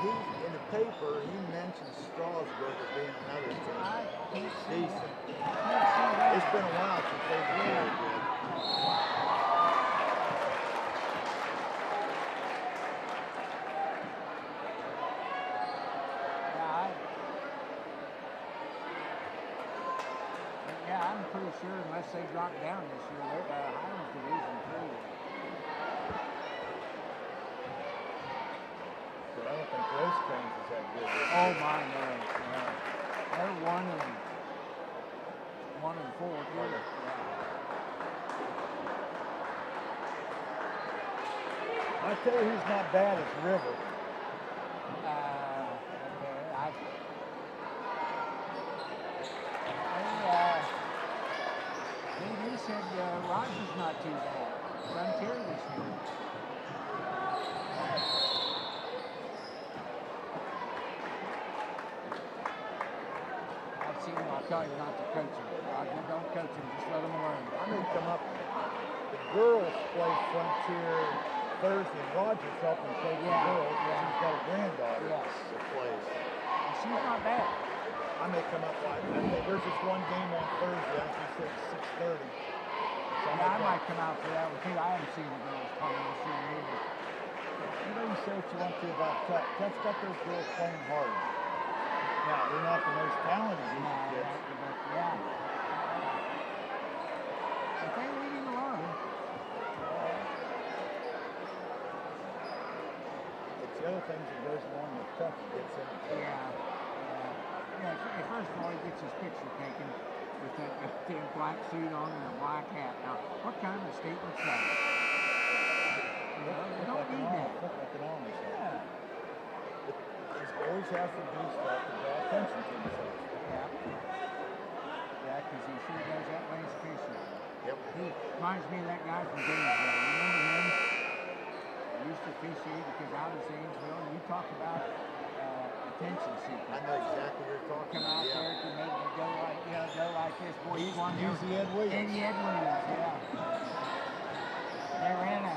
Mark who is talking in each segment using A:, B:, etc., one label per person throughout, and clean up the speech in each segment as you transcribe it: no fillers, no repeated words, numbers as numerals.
A: in the paper, he mentioned Strasburg as being another team. Decent. It's been a while since they've been really good.
B: Yeah, I'm pretty sure unless they drop down this year, they're Highlands Division 3.
A: But I don't think Rosecrans is that good.
B: Oh my no. They're 1-4. Yeah.
A: I tell you who's not bad is River.
B: He said Rogers not too bad. Frontier this year. I've seen him. I'll tell you not to coach him. Roger, don't coach him. Just let him learn.
A: I may come up. The girls play Frontier Thursday. Rogers helping coach the girls. Yeah. She's got a granddaughter that plays.
B: And she's not bad.
A: I may come up like there's this one game on Thursday. I think it's 6:30. So
B: I might come out for that one too. I haven't seen the girls playing this year either.
A: You know, you say what you want to about Tech. Tech's got those girls playing hard. Now, they're not the most talented kids.
B: But yeah. But they need to learn.
A: It's the other things that goes along with Tech that gets in.
B: First of all, he gets his picture taken with that damn black suit on and a black hat. Now, what kind of statement's that? You don't need that.
A: Yeah. His boys have to do stuff to draw attention to themselves.
B: Yeah, because he sure does that when he's fishing.
A: Yep.
B: He reminds me of that guy from Gainesville. Remember him? He used to officiate because out of Zanesville, and you talk about attention seeking.
A: I know exactly what you're talking
B: about. Come out there to make it go like this. Boy, he's one.
A: He's the Ed Williams.
B: Eddie Ed Williams, yeah. They ran a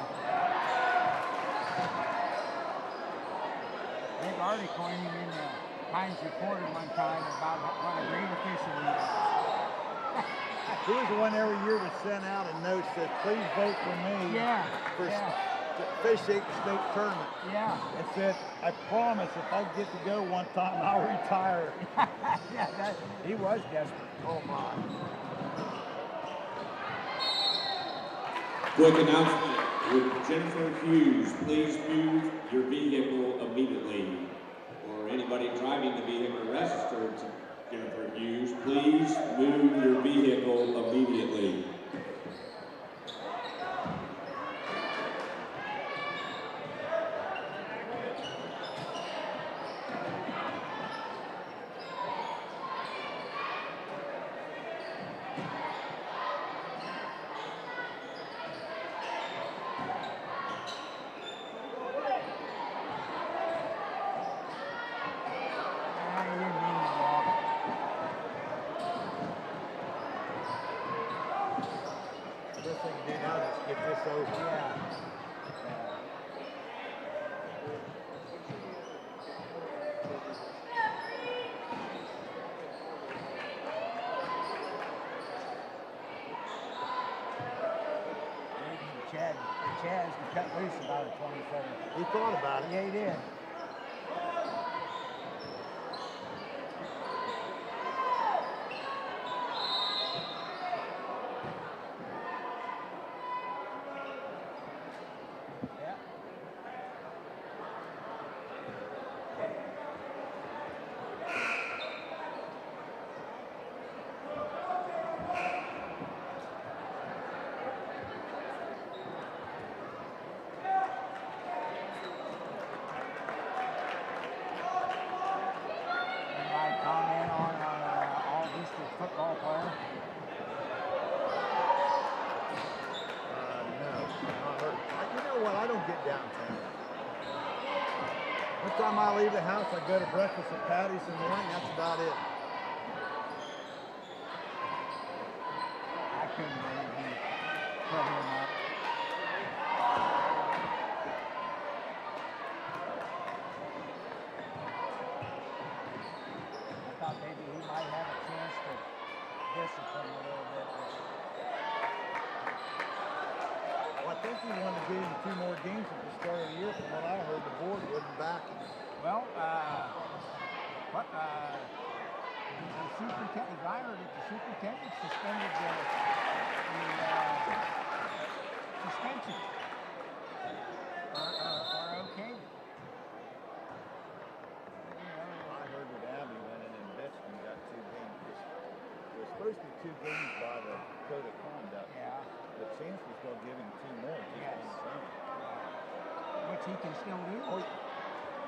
B: big article in him in the Times Reporter one time about what a great official he was.
A: He was the one every year that sent out a note that please vote for me. For officiate the state tournament.
B: Yeah.
A: And said, I promise if I get to go one time, I'll retire.
B: He was desperate.
A: Oh my.
C: Quick announcement. With Jennifer Hughes, please move your vehicle immediately. Or anybody driving the vehicle registered to Jennifer Hughes, please move your vehicle immediately.
B: Chaz to cut loose about a 27.
A: He thought about it.
B: Yeah, he did. Football player?
A: No, not hurt. You know what? I don't get downtown. One time I leave the house, I go to breakfast at Patty's in the morning. That's about it.
B: I couldn't believe he put him up.
A: think he wanted to get him 2 more games at the start of the year. From what I heard, the board wasn't backing him.
B: Well, the superintendent, as I heard it, the superintendent suspended the suspension. Or okayed it.
A: I heard that Abby went in and bitched and got 2 games. There was supposed to be 2 games by the code of conduct.
B: Yeah.
A: The chance was going to give him 2 more.
B: Yes.
A: On his own.
B: Which he can still do.
A: Oh,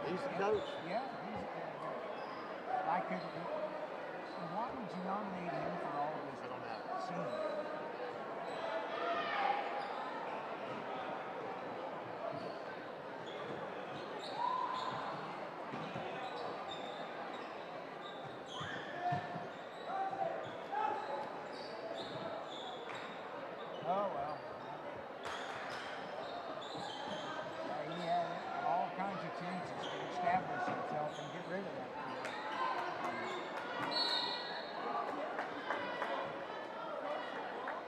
A: he's the coach.
B: Yeah. I could. Why would you nominate him for all of his seniors? Oh, well. He had all kinds of chances to establish himself and get rid of that field.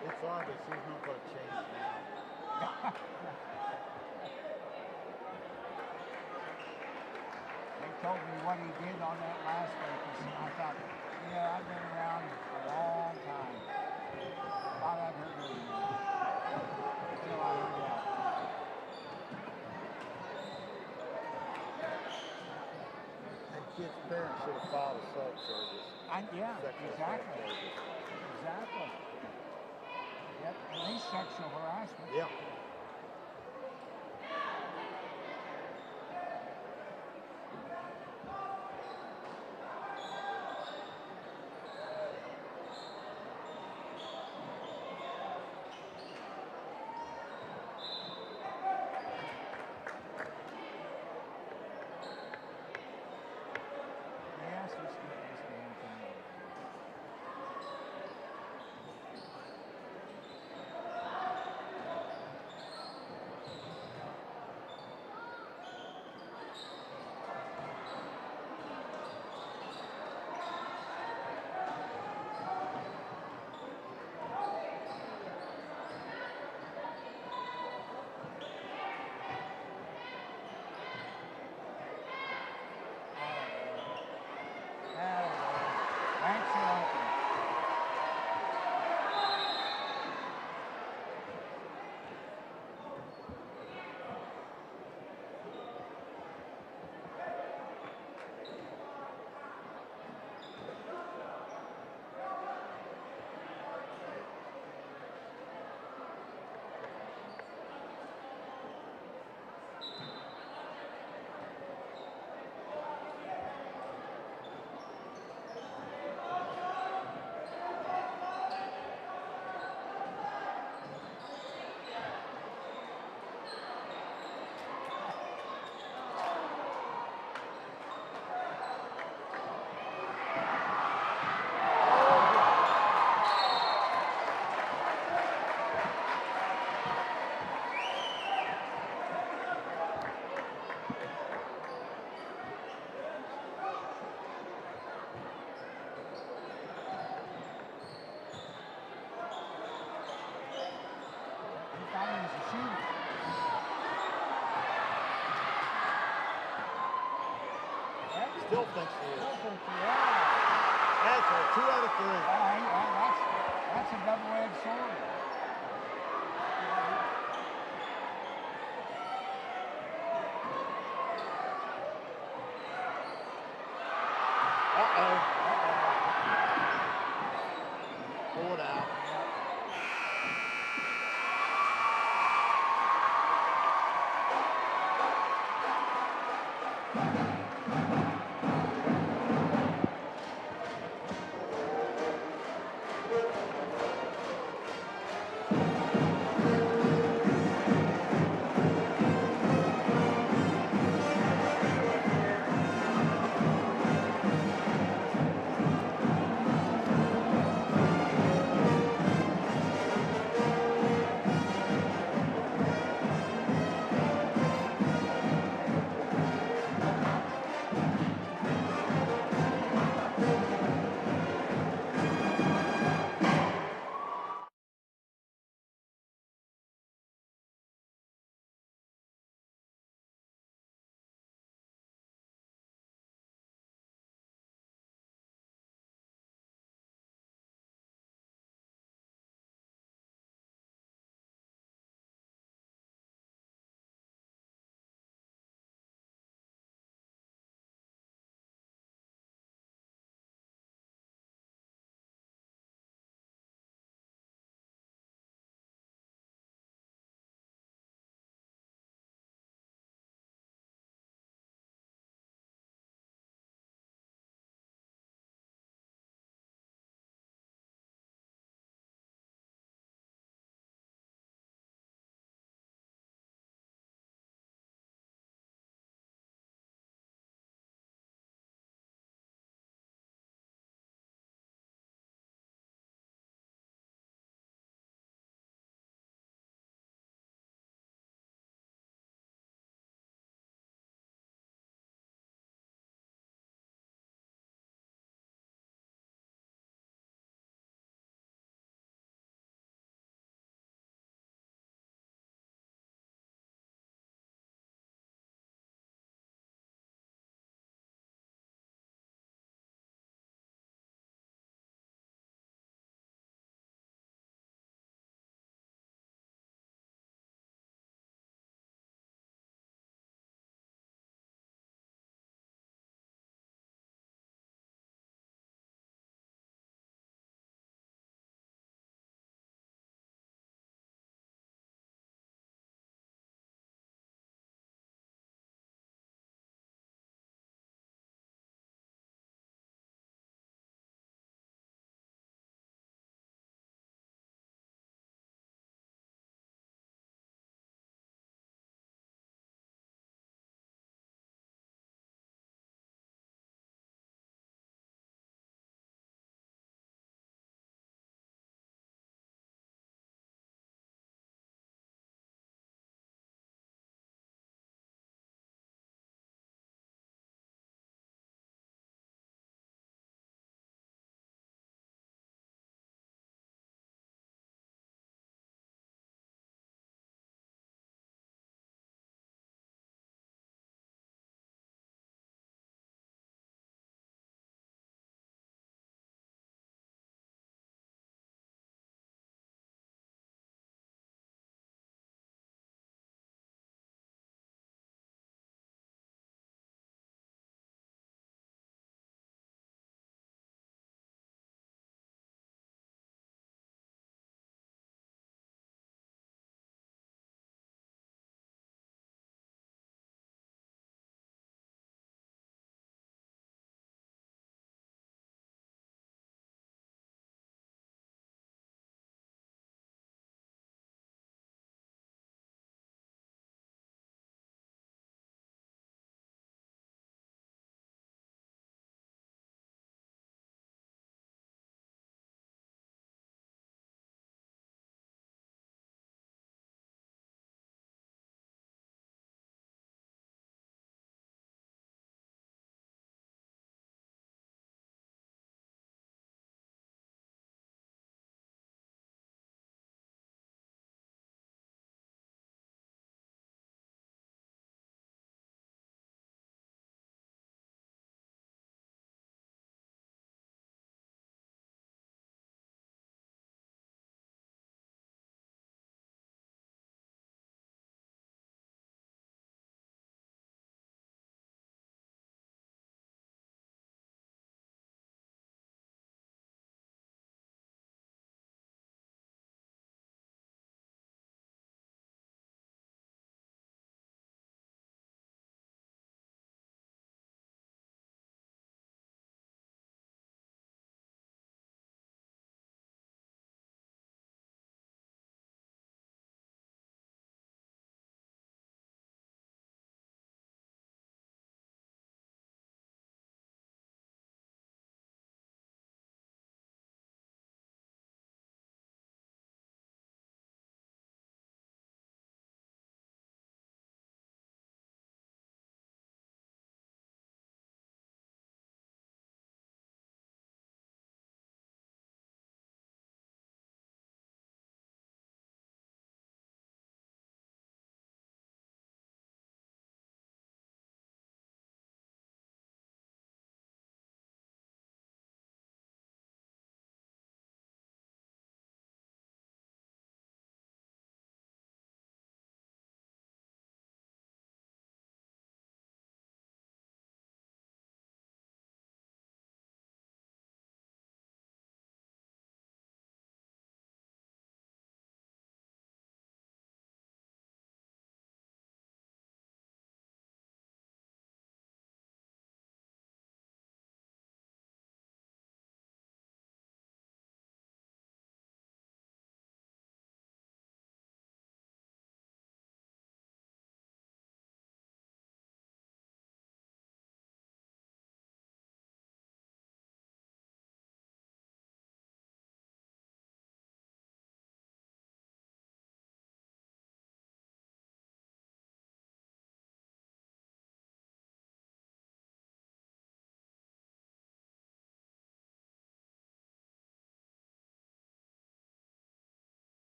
A: It's obvious he's not going to change now.
B: They told me what he did on that last focus, and I thought, I've been around a long time. Thought I'd heard of him until I heard that.
A: And kid's parents should have filed a sub service.
B: Yeah,
A: Sexual
B: exactly.
A: assault charges.
B: Exactly. Yep, at least sexual harassment.
A: Yeah.
B: Yes, let's get this damn thing over. Thanks for open. He thought he was a shooter.
A: Still thinks he is.
B: Yeah.
A: That's a 2 out of 3.
B: That's a double-edged sword.
A: Uh-oh. Pull it out.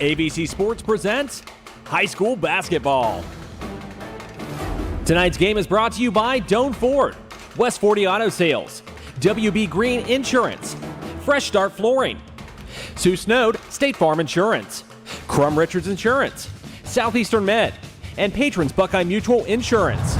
D: ABC Sports presents high school basketball. Tonight's game is brought to you by Doan Ford, West 40 Auto Sales, WB Green Insurance, Fresh Start Flooring, Sue Snowed State Farm Insurance, Crum Richards Insurance, Southeastern Med, and Patrons Buckeye Mutual Insurance.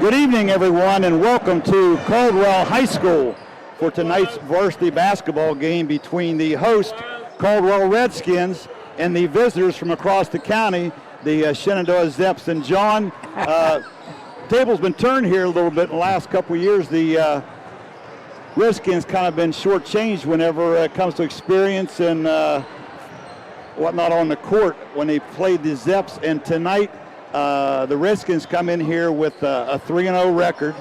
E: Good evening, everyone, and welcome to Caldwell High School for tonight's varsity basketball game between the host Caldwell Redskins and the visitors from across the county, the Shenandoah Zeps. And John, table's been turned here a little bit in the last couple of years. The Redskins kind of been shortchanged whenever it comes to experience and whatnot on the court when they played the Zeps. And tonight, the Redskins come in here with a 3-0 record,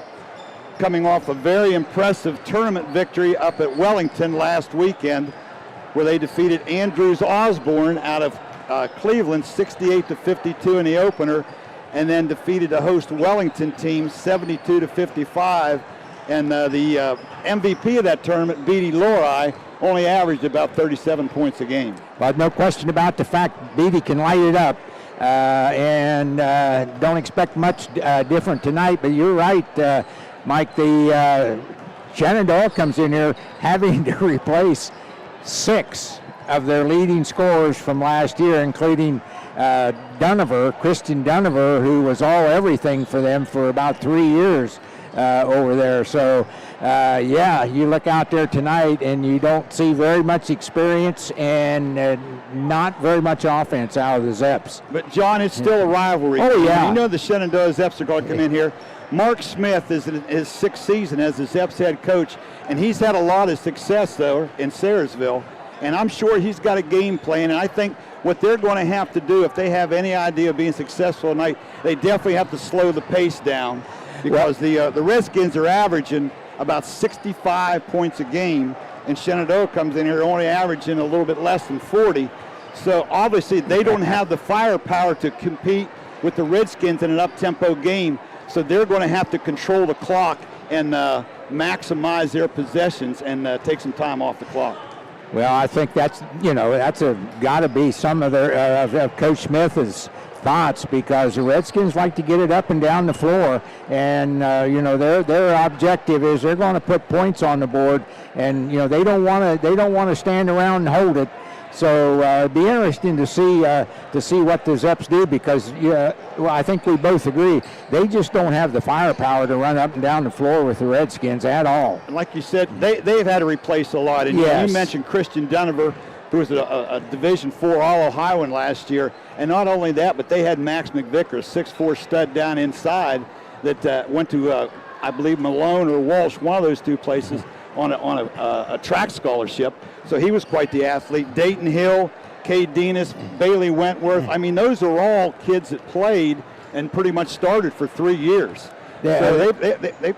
E: coming off a very impressive tournament victory up at Wellington last weekend, where they defeated Andrews Osborne out of Cleveland 68-52 in the opener, and then defeated the host Wellington team 72-55. And the MVP of that tournament, Beatty Lori, only averaged about 37 points a game.
B: But no question about the fact Beatty can light it up. And don't expect much different tonight, but you're right, Mike. The Shenandoah comes in here having to replace 6 of their leading scorers from last year, including Christian Dunover, who was all everything for them for about 3 years over there. So, yeah, you look out there tonight and you don't see very much experience and not very much offense out of the Zeps.
E: But, John, it's still a rivalry.
B: Oh, yeah.
E: You know the Shenandoah Zeps are going to come in here. Mark Smith is in his 6th season as the Zeps head coach, and he's had a lot of success, though, in Sayersville. And I'm sure he's got a game plan, and I think what they're going to have to do, if they have any idea of being successful tonight, they definitely have to slow the pace down, because the Redskins are averaging about 65 points a game, and Shenandoah comes in here only averaging a little bit less than 40. So obviously they don't have the firepower to compete with the Redskins in an up-tempo game, so they're going to have to control the clock and maximize their possessions and take some time off the clock.
B: Well, I think that's got to be some of their of Coach Smith's thoughts, because the Redskins like to get it up and down the floor, and their objective is they're going to put points on the board, and they don't want to stand around and hold it. So it'd be interesting to see what the Zeps do, because I think we both agree they just don't have the firepower to run up and down the floor with the Redskins at all.
E: And like you said, they've had to replace a lot. And
B: yes.
E: You mentioned Christian Dunover, who was a Division IV All-Ohioan last year. And not only that, but they had Max McVicker, a 6'4" stud down inside that went to, I believe, Malone or Walsh, one of those two places, on a track scholarship. So he was quite the athlete. Dayton Hill, Cade Denis, Bailey Wentworth. I mean, those are all kids that played and pretty much started for 3 years.
B: Yeah.
E: So they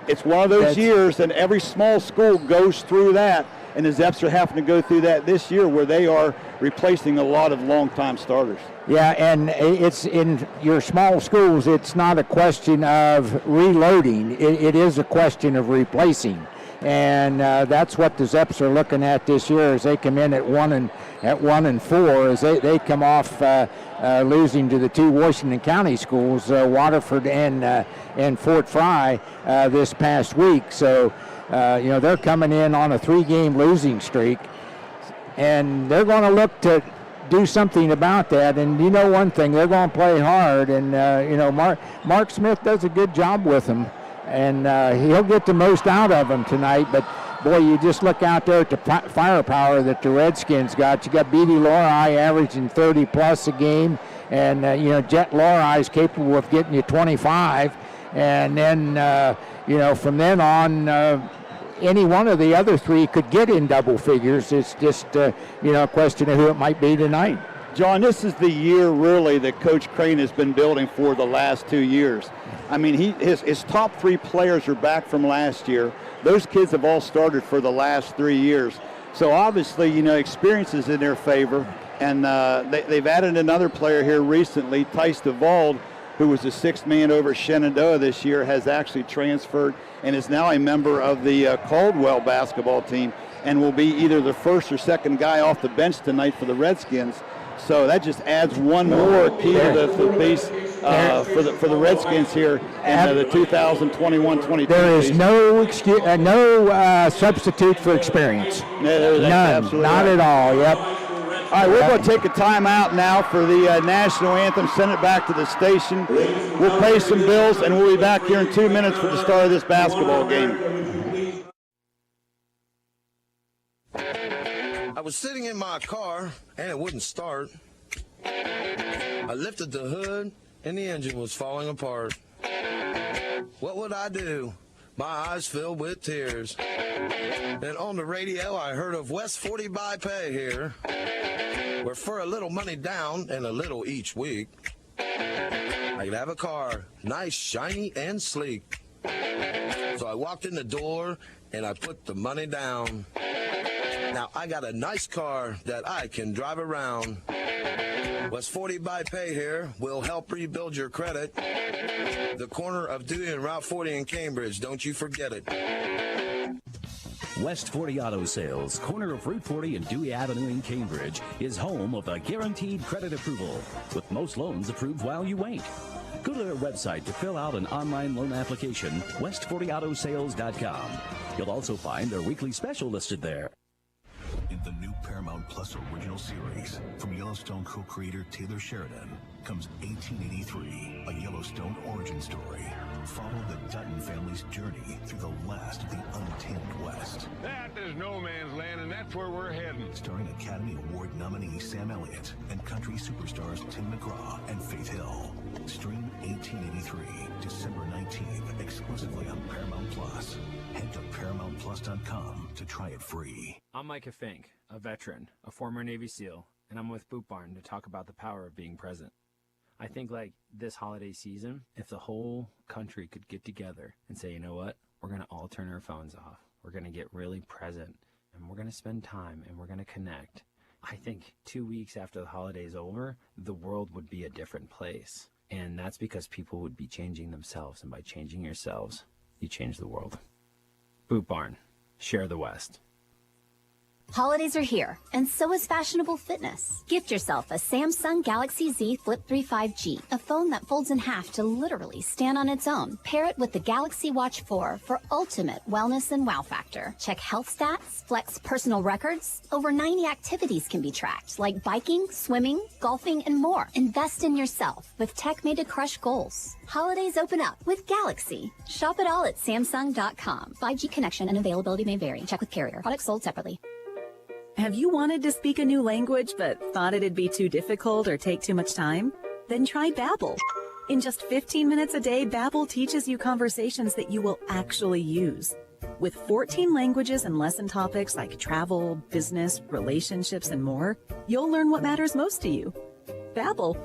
E: it's one of those years, and every small school goes through that. And the Zeps are having to go through that this year, where they are replacing a lot of long-time starters.
B: Yeah, and it's in your small schools, it's not a question of reloading. It is a question of replacing. And that's what the Zeps are looking at this year, as they come in at 1-4, as they come off losing to the 2 Washington County schools, Waterford and Fort Fry, this past week. So they're coming in on a 3-game losing streak, and they're going to look to do something about that. And one thing, they're going to play hard, and Mark Smith does a good job with them, and he'll get the most out of them tonight. But boy, you just look out there at the firepower that the Redskins got. You got Beatty Lorei averaging 30-plus a game, and, Jet Lorei is capable of getting you 25. And then, from then on, any one of the other three could get in double figures. It's just, a question of who it might be tonight.
E: John, this is the year really that Coach Crane has been building for the last 2 years. I mean, his top 3 players are back from last year. Those kids have all started for the last 3 years. So obviously, experience is in their favor. And they've added another player here recently, Tice DeVald, who was the 6th man over at Shenandoah this year, has actually transferred and is now a member of the Caldwell basketball team and will be either the first or second guy off the bench tonight for the Redskins. So that just adds one more key to the base for the Redskins here in the 2021-22
B: There is no substitute for experience. None, not at all. Yep.
E: All right, we're going to take a timeout now for the national anthem, send it back to the station. We'll pay some bills, and we'll be back here in 2 minutes for the start of this basketball game.
F: I was sitting in my car, and it wouldn't start. I lifted the hood, and the engine was falling apart. What would I do? My eyes filled with tears. Then on the radio, I heard of West 40 by Pay here, where for a little money down and a little each week, I could have a car, nice, shiny, and sleek. So I walked in the door, and I put the money down. Now I got a nice car that I can drive around. West 40 by Pay here will help rebuild your credit. The corner of Dewey and Route 40 in Cambridge, don't you forget it.
G: West 40 Auto Sales, corner of Route 40 and Dewey Avenue in Cambridge, is home of a guaranteed credit approval, with most loans approved while you wait. Go to their website to fill out an online loan application, west40autosales.com. You'll also find their weekly special listed there.
H: In the new Paramount Plus original series, from Yellowstone co-creator Taylor Sheridan, comes 1883, a Yellowstone origin story. Follow the Dutton family's journey through the last of the untamed West.
I: That is no man's land, and that's where we're heading.
H: Starring Academy Award nominee Sam Elliott and country superstars Tim McGraw and Faith Hill. Stream 1883, December 19th, exclusively on Paramount Plus. Head to ParamountPlus.com to try it free.
J: I'm Micah Fink, a veteran, a former Navy SEAL, and I'm with Boot Barn to talk about the power of being present. I think like this holiday season, if the whole country could get together and say, you know what, we're going to all turn our phones off. We're going to get really present, and we're going to spend time, and we're going to connect. I think 2 weeks after the holiday's over, the world would be a different place. And that's because people would be changing themselves, and by changing yourselves, you change the world. Boot Barn, share the West.
K: Holidays are here, and so is fashionable fitness. Gift yourself a Samsung Galaxy Z Flip 3 5G, a phone that folds in half to literally stand on its own. Pair it with the Galaxy Watch 4 for ultimate wellness and wow factor. Check health stats, flex personal records. Over 90 activities can be tracked, like biking, swimming, golfing, and more. Invest in yourself with tech made to crush goals. Holidays open up with Galaxy. Shop it all at Samsung.com. 5G connection and availability may vary. Check with carrier. Products sold separately.
L: Have you wanted to speak a new language but thought it'd be too difficult or take too much time? Then try Babbel. In just 15 minutes a day, Babbel teaches you conversations that you will actually use. With 14 languages and lesson topics like travel, business, relationships, and more, you'll learn what matters most to you. Babbel.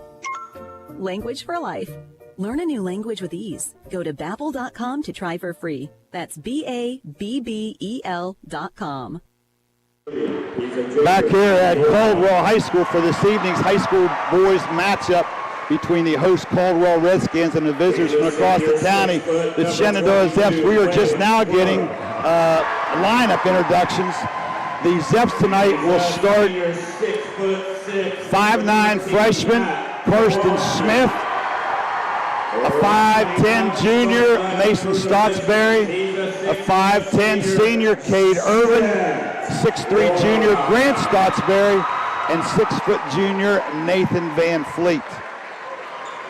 L: Language for life. Learn a new language with ease. Go to Babbel.com to try for free. That's BABBEL.com.
E: Back here at Caldwell High School for this evening's high school boys matchup between the host Caldwell Redskins and the visitors from across the county, the Shenandoah Zeps. We are just now getting lineup introductions. The Zeps tonight will start 5'9" freshman Kirsten Smith, a 5'10" junior Mason Stottsberry, a 5'10" senior Cade Irvin, 6'3" junior Grant Stottsberry, and 6' junior Nathan Van Fleet.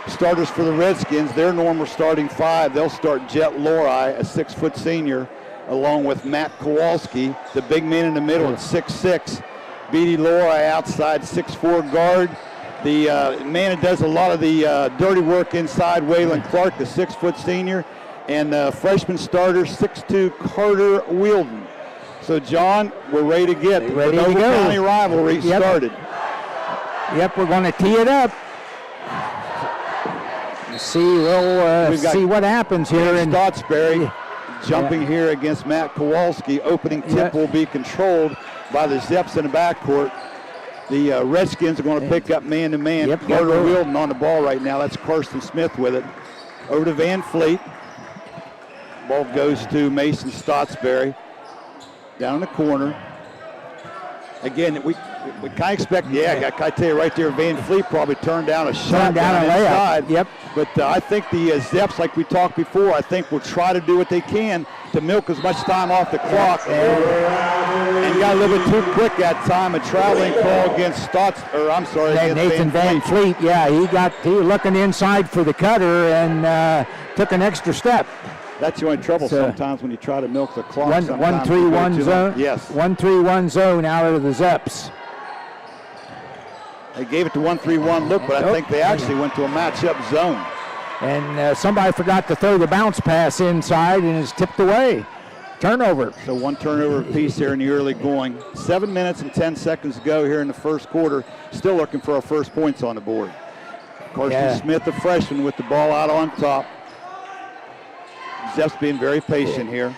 E: Starters for the Redskins, their normal starting five. They'll start Jet Lorei, a 6' senior, along with Matt Kowalski, the big man in the middle at 6'6". Beatty Lori outside 6'4" guard. The man that does a lot of the dirty work inside, Waylon Clark, the 6-foot senior, and freshman starter 6'2" Carter Wielden. So, John, we're ready to get the Nova County rivalry started.
B: Yep, we're going to tee it up. We'll see what happens here.
E: And Stottsbury jumping here against Matt Kowalski. Opening tip will be controlled by the Zeps in the backcourt. The Redskins are going to pick up man-to-man. Carter Wielden on the ball right now. That's Karsten Smith with it. Over to Van Fleet. Ball goes to Mason Stottsbury. Down in the corner. Again, we kind of expect, I tell you right there, Van Fleet probably turned down a shot down inside.
B: Yep.
E: But I think the Zeps, like we talked before, I think will try to do what they can to milk as much time off the clock. And got a little bit too quick that time. A traveling call against against
B: Nathan Van Fleet. Yeah, he was looking inside for the cutter and took an extra step.
E: That's the only trouble sometimes when you try to milk the clock.
B: 1-3-1 zone.
E: Yes.
B: 1-3-1 zone out of the Zeps.
E: They gave it to 1-3-1 look, but I think they actually went to a matchup zone.
B: And somebody forgot to throw the bounce pass inside and is tipped away. Turnover.
E: So one turnover apiece here in the early going. 7 minutes and 10 seconds to go here in the first quarter. Still looking for our first points on the board. Carson Smith, the freshman, with the ball out on top. Zeps being very patient here.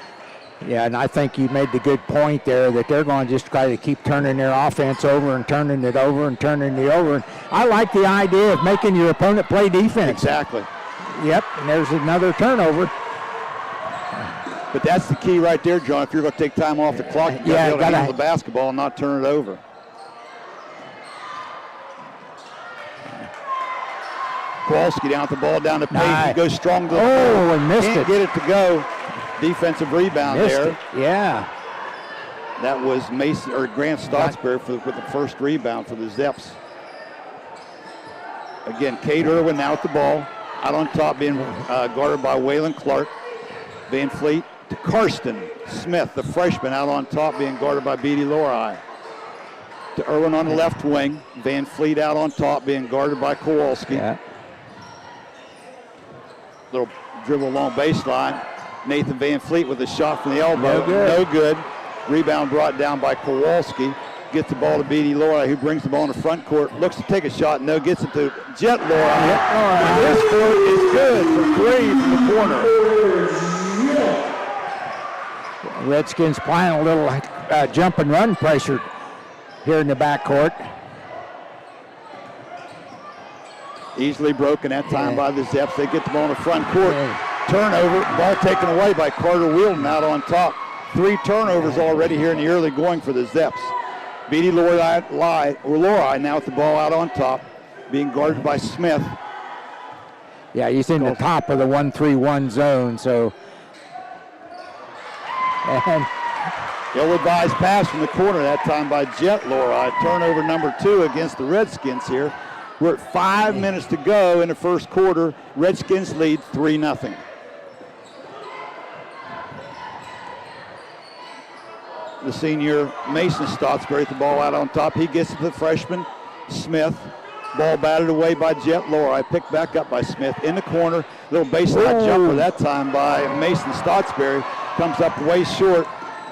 B: Yeah, and I think you made the good point there that they're going to just try to keep turning their offense over and turning it over and turning it over. And I like the idea of making your opponent play defense.
E: Exactly.
B: Yep, and there's another turnover.
E: But that's the key right there, John. If you're going to take time off the clock, you got to be able to handle the basketball and not turn it over. Kowalski down with the ball down the paint. He goes strong to the floor.
B: And missed
E: Can't get it to go. Defensive rebound there.
B: Yeah.
E: That was Grant Stottsbury with the first rebound for the Zeps. Again, Cade Irwin now with the ball. Out on top being guarded by Waylon Clark. Van Fleet to Karsten Smith, the freshman, out on top being guarded by Beatty Lori. To Irwin on the left wing. Van Fleet out on top being guarded by Kowalski.
B: Yeah.
E: Little dribble along baseline. Nathan Van Fleet with a shot from the elbow. No good. Rebound brought down by Kowalski. Gets the ball to Beatty Lori, who brings the ball in the front court. Looks to take a shot. No, gets it to Jet Lori. And this score is good for 3 from the corner.
B: Redskins playing a little jump and run pressure here in the backcourt.
E: Easily broken that time by the Zeps. They get the ball in the front court. Turnover, ball taken away by Carter Wielden out on top. 3 turnovers already here in the early going for the Zeps. Beatty Lori now with the ball out on top, being guarded by Smith.
B: Yeah, he's in the top of the 1-3-1 zone, so. And
E: ill-advised pass from the corner that time by Jet Lori. Turnover number 2 against the Redskins here. We're at 5 minutes to go in the first quarter. Redskins lead 3-0. The senior Mason Stottsbury with the ball out on top. He gets it to the freshman Smith. Ball batted away by Jet Lori. Picked back up by Smith in the corner. Little baseline jumper that time by Mason Stottsbury. Comes up way short.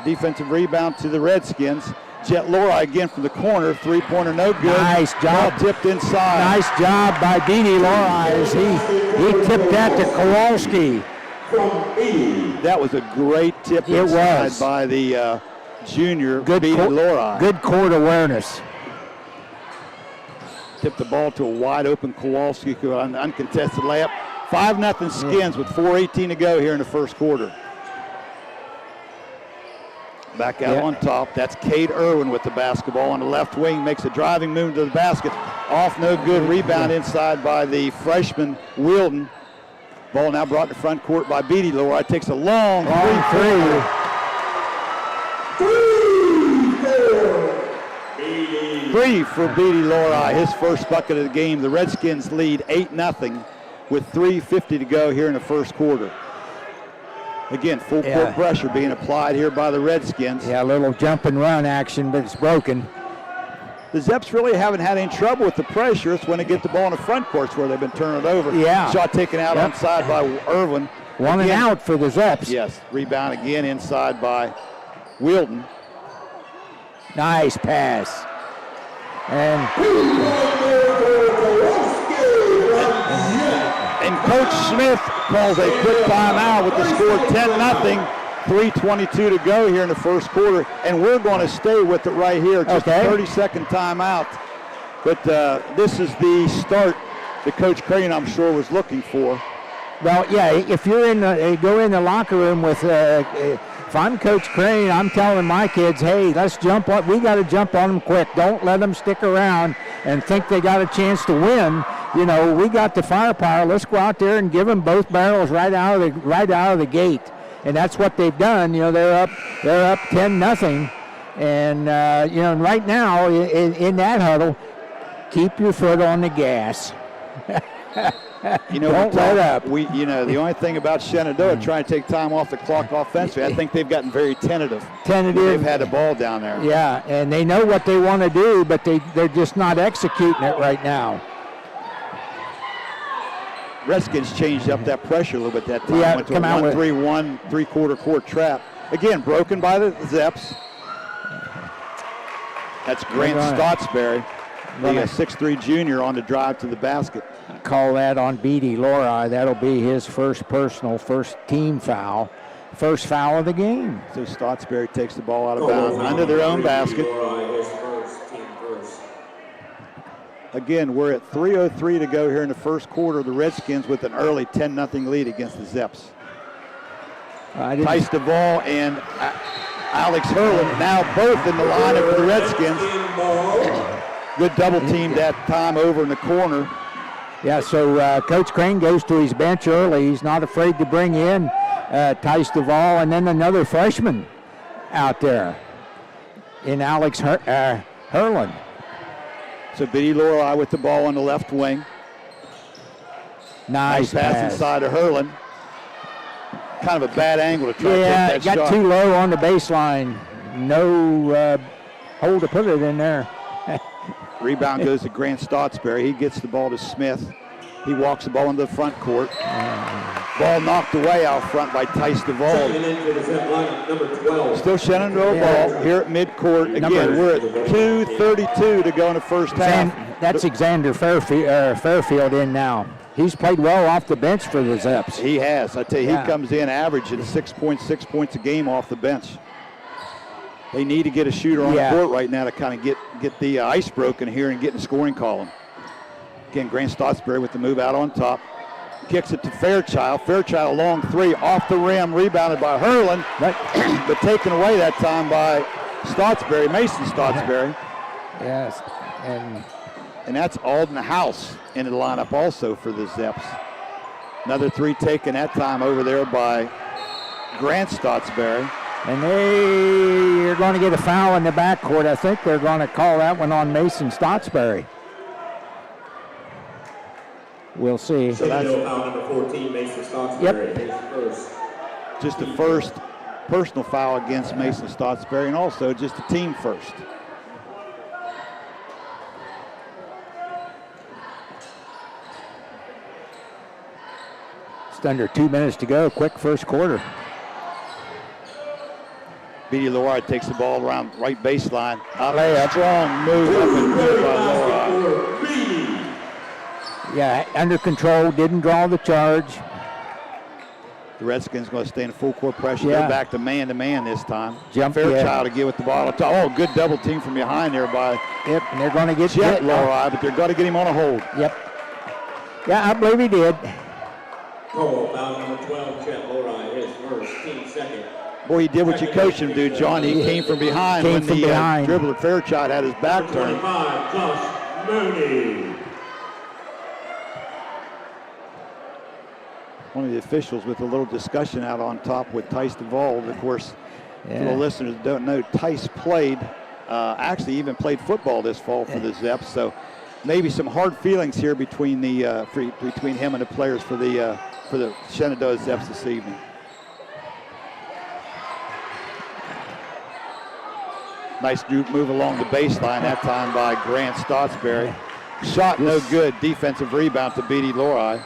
E: Defensive rebound to the Redskins. Jet Lori again from the corner. 3-pointer no good.
B: Nice job.
E: Ball tipped inside.
B: Nice job by Beatty Lori as he tipped that to Kowalski.
E: That was a great tip inside by the junior Beatty Lori.
B: Good court awareness.
E: Tipped the ball to a wide open Kowalski, an uncontested layup. 5-0 Skins with 4:18 to go here in the first quarter. Back out on top. That's Cade Irwin with the basketball on the left wing. Makes a driving move to the basket. Off, no good. Rebound inside by the freshman Wielden. Ball now brought to front court by Beatty Lori. Takes a long three. 3 for Beatty Lori. His first bucket of the game. The Redskins lead 8-0 with 3:50 to go here in the first quarter. Again, full court pressure being applied here by the Redskins.
B: Yeah, a little jump and run action, but it's broken.
E: The Zeps really haven't had any trouble with the pressure. It's when they get the ball in the front courts where they've been turning it over.
B: Yeah.
E: Shot taken out onside by Irvin.
B: One and out for the Zeps.
E: Yes. Rebound again inside by Wielden.
B: Nice pass. And
E: Coach Smith calls a quick timeout with the score 10-0. 3:22 to go here in the first quarter, and we're going to stay with it right here. Just a 30-second timeout. But this is the start that Coach Crane, I'm sure, was looking for.
B: Well, yeah, if you're go in the locker room with, if I'm Coach Crane, I'm telling my kids, hey, let's jump on. We got to jump on them quick. Don't let them stick around and think they got a chance to win. You know, we got the firepower. Let's go out there and give them both barrels right out of the gate. And that's what they've done. You know, they're up 10-0, and you know, right now in that huddle, keep your foot on the gas.
E: You know,
B: don't let up.
E: The only thing about Shenandoah trying to take time off the clock offensively, I think they've gotten very tentative. They've had the ball down there.
B: Yeah, and they know what they want to do, but they're just not executing it right now.
E: Redskins changed up that pressure a little bit that time.
B: Yeah,
E: went to a 1-3-1 three-quarter court trap. Again, broken by the Zeps. That's Grant Stottsbury, the 6'3" junior on the drive to the basket.
B: Call that on B.D. Lori. That'll be his first team foul. First foul of the game.
E: So Stottsbury takes the ball out of bounds under their own basket. Again, we're at 3:03 to go here in the first quarter. The Redskins with an early 10-0 lead against the Zeps. Tice Duvall and Alex Hurlin now both in the lineup for the Redskins. Good double team that time over in the corner.
B: Yeah, so Coach Crane goes to his bench early. He's not afraid to bring in Tice Duvall and then another freshman out there in Alex Hurlin.
E: So Biddy Lorelei with the ball on the left wing.
B: Nice
E: pass inside to Hurlin. Kind of a bad angle to try to take that shot.
B: Yeah, got too low on the baseline. No hole to put it in there.
E: Rebound goes to Grant Stottsbury. He gets the ball to Smith. He walks the ball into the front court. Ball knocked away out front by Tice Duvall. Still Shenandoah ball here at midcourt. Again, we're at 2:32 to go in the first half.
B: That's Xander Fairfield in now. He's played well off the bench for the Zeps.
E: He has. I tell you, he comes in averaging 6.6 points a game off the bench. They need to get a shooter on the court right now to kind of get the ice broken here and get in the scoring column. Again, Grant Stottsbury with the move out on top. Kicks it to Fairchild. Fairchild long three off the rim, rebounded by Hurlin, but taken away that time by Stottsbury, Mason Stottsbury.
B: Yes,
E: and that's Alden House into the lineup also for the Zeps. Another three taken that time over there by Grant Stottsbury.
B: And they are going to get a foul in the backcourt. I think they're going to call that one on Mason Stottsbury. We'll see.
C: So that's foul number 14, Mason Stottsbury. His first.
E: Just the first personal foul against Mason Stottsbury, and also just a team first.
B: Just under 2 minutes to go. Quick first quarter.
E: B.D. Loride takes the ball around right baseline. Strong move up and good by Loride.
B: Yeah, under control, didn't draw the charge.
E: The Redskins going to stay in full court pressure. Go back to man this time.
B: Fairchild
E: to get with the ball. Oh, good double team from behind there by
B: and they're going to get
E: Chet Loride, but they're going to get him on a hold.
B: Yep. Yeah, I believe he did.
C: Caldwell foul number 12, Chet Loride, his first, team second.
E: Boy, he did what you coached him to do, John. He came from behind when the dribbler Fairchild had his back turned.
C: 25, Josh Mooney.
E: One of the officials with a little discussion out on top with Tice Duvall. Of course, for the listeners that don't know, Tice played, actually even played football this fall for the Zeps. So maybe some hard feelings here between the between him and the players for the Shenandoah Zeps this evening. Nice move along the baseline that time by Grant Stottsbury. Shot no good. Defensive rebound to Beatty Lori,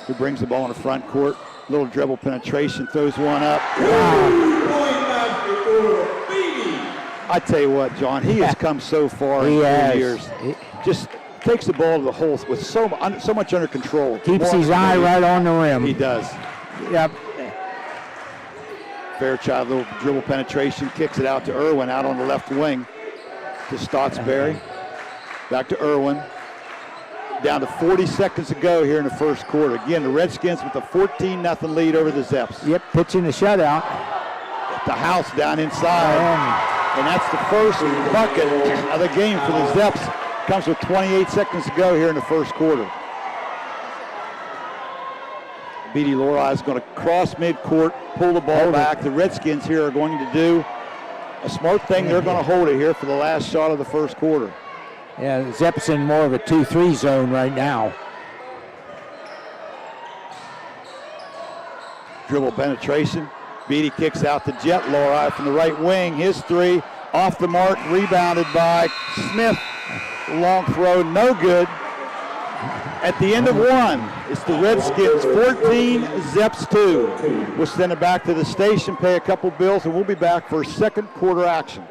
E: who brings the ball in the front court. Little dribble penetration, throws one up. I tell you what, John, he has come so far in 4 years. Just takes the ball to the hole with so much under control.
B: Keeps his eye right on the rim.
E: He does.
B: Yep.
E: Fairchild, little dribble penetration, kicks it out to Irwin out on the left wing to Stottsbury. Back to Irwin. Down to 40 seconds to go here in the first quarter. Again, the Redskins with a 14-0 lead over the Zeps.
B: Yep, pitching the shutout.
E: The house down inside. And that's the first bucket of the game for the Zeps. Comes with 28 seconds to go here in the first quarter. Beatty Lori is going to cross midcourt, pull the ball back. The Redskins here are going to do a smart thing. They're going to hold it here for the last shot of the first quarter.
B: Yeah, Zeps in more of a 2-3 zone right now.
E: Dribble penetration. Beatty kicks out to Jet Lori from the right wing. His three off the mark, rebounded by Smith. Long throw, no good. At the end of one, it's the Redskins 14, Zeps 2. We'll send it back to the station, pay a couple bills, and we'll be back for second quarter action.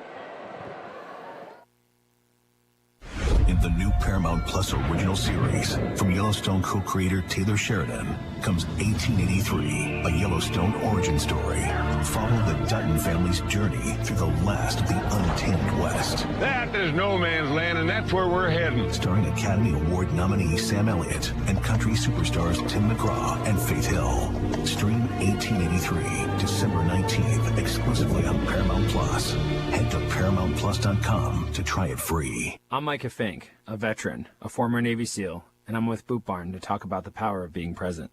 H: In the new Paramount Plus original series, from Yellowstone co-creator Taylor Sheridan, comes 1883, a Yellowstone origin story. Follow the Dutton family's journey through the last of the untamed West.
I: That is no man's land, and that's where we're heading.
H: Starring Academy Award nominee Sam Elliott and country superstars Tim McGraw and Faith Hill. Stream 1883, December 19th, exclusively on Paramount Plus. Head to ParamountPlus.com to try it free.
J: I'm Micah Fink, a veteran, a former Navy SEAL, and I'm with Boot Barn to talk about the power of being present.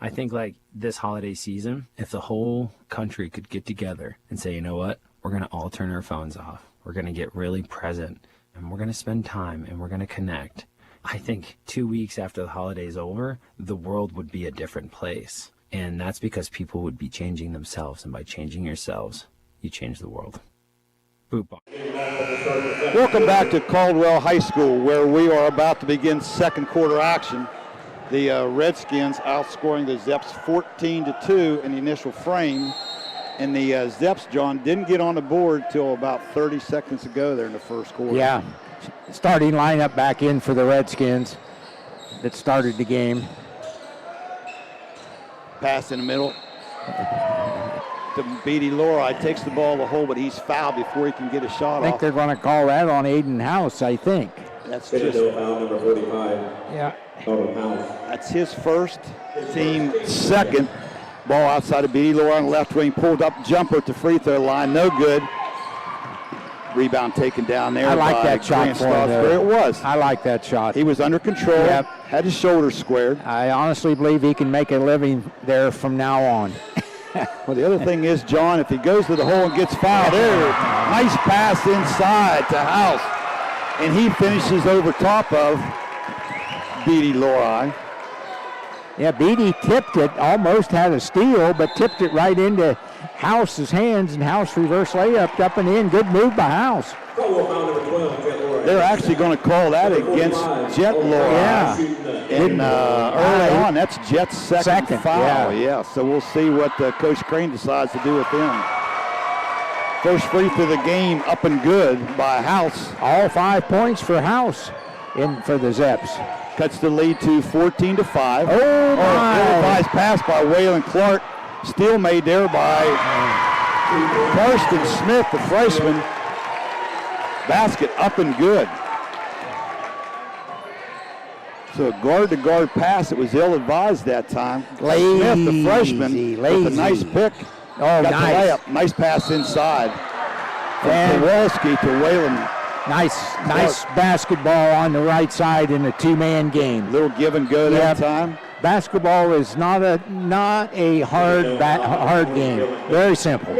J: I think like this holiday season, if the whole country could get together and say, you know what, we're going to all turn our phones off. We're going to get really present, and we're going to spend time, and we're going to connect. I think 2 weeks after the holiday's over, the world would be a different place. And that's because people would be changing themselves, and by changing yourselves, you change the world. Boot Barn.
E: Welcome back to Caldwell High School, where we are about to begin second quarter action. The Redskins outscoring the Zeps 14-2 in the initial frame. And the Zeps, John, didn't get on the board till about 30 seconds ago there in the first quarter.
B: Yeah, starting lineup back in for the Redskins that started the game.
E: Pass in the middle to Beatty Lori. Takes the ball to the hole, but he's fouled before he can get a shot off.
B: I think they're going to call that on Aiden House, I think.
E: That's just
C: foul number 45.
B: Yeah.
E: That's his first, team second. Ball outside of Beatty Lori on the left wing. Pulled up jumper at the free throw line. No good. Rebound taken down there.
B: I like
E: by
B: that shot
E: Grant
B: for him.
E: It was.
B: I like that shot.
E: He was under control.
B: Yep.
E: Had his shoulders squared.
B: I honestly believe he can make a living there from now on.
E: Well, the other thing is, John, if he goes to the hole and gets fouled, there, nice pass inside to House. And he finishes over top of Beatty Lori.
B: Yeah, Beatty tipped it, almost had a steal, but tipped it right into House's hands, and House reverse layup up and in. Good move by House.
E: They're actually going to call that against Jet Lori.
B: Yeah.
E: And early on, that's Jet's second foul. Yeah, so we'll see what Coach Crane decides to do with them. First free throw of the game up and good by House.
B: All 5 points for House in for the Zeps.
E: Cuts the lead to 14-5.
B: Oh, my.
E: Ill-advised pass by Waylon Clark. Steal made there by Karsten Smith, the freshman. Basket up and good. So a guard-to-guard pass. It was ill-advised that time.
B: Lazy,
E: Smith, the freshman, with a nice pick.
B: Oh,
E: got
B: nice.
E: the layup. Nice pass inside. From Kowalski to Waylon.
B: Nice basketball on the right side in a two-man game.
E: Little give and go that time.
B: Basketball is not a hard game. Very simple.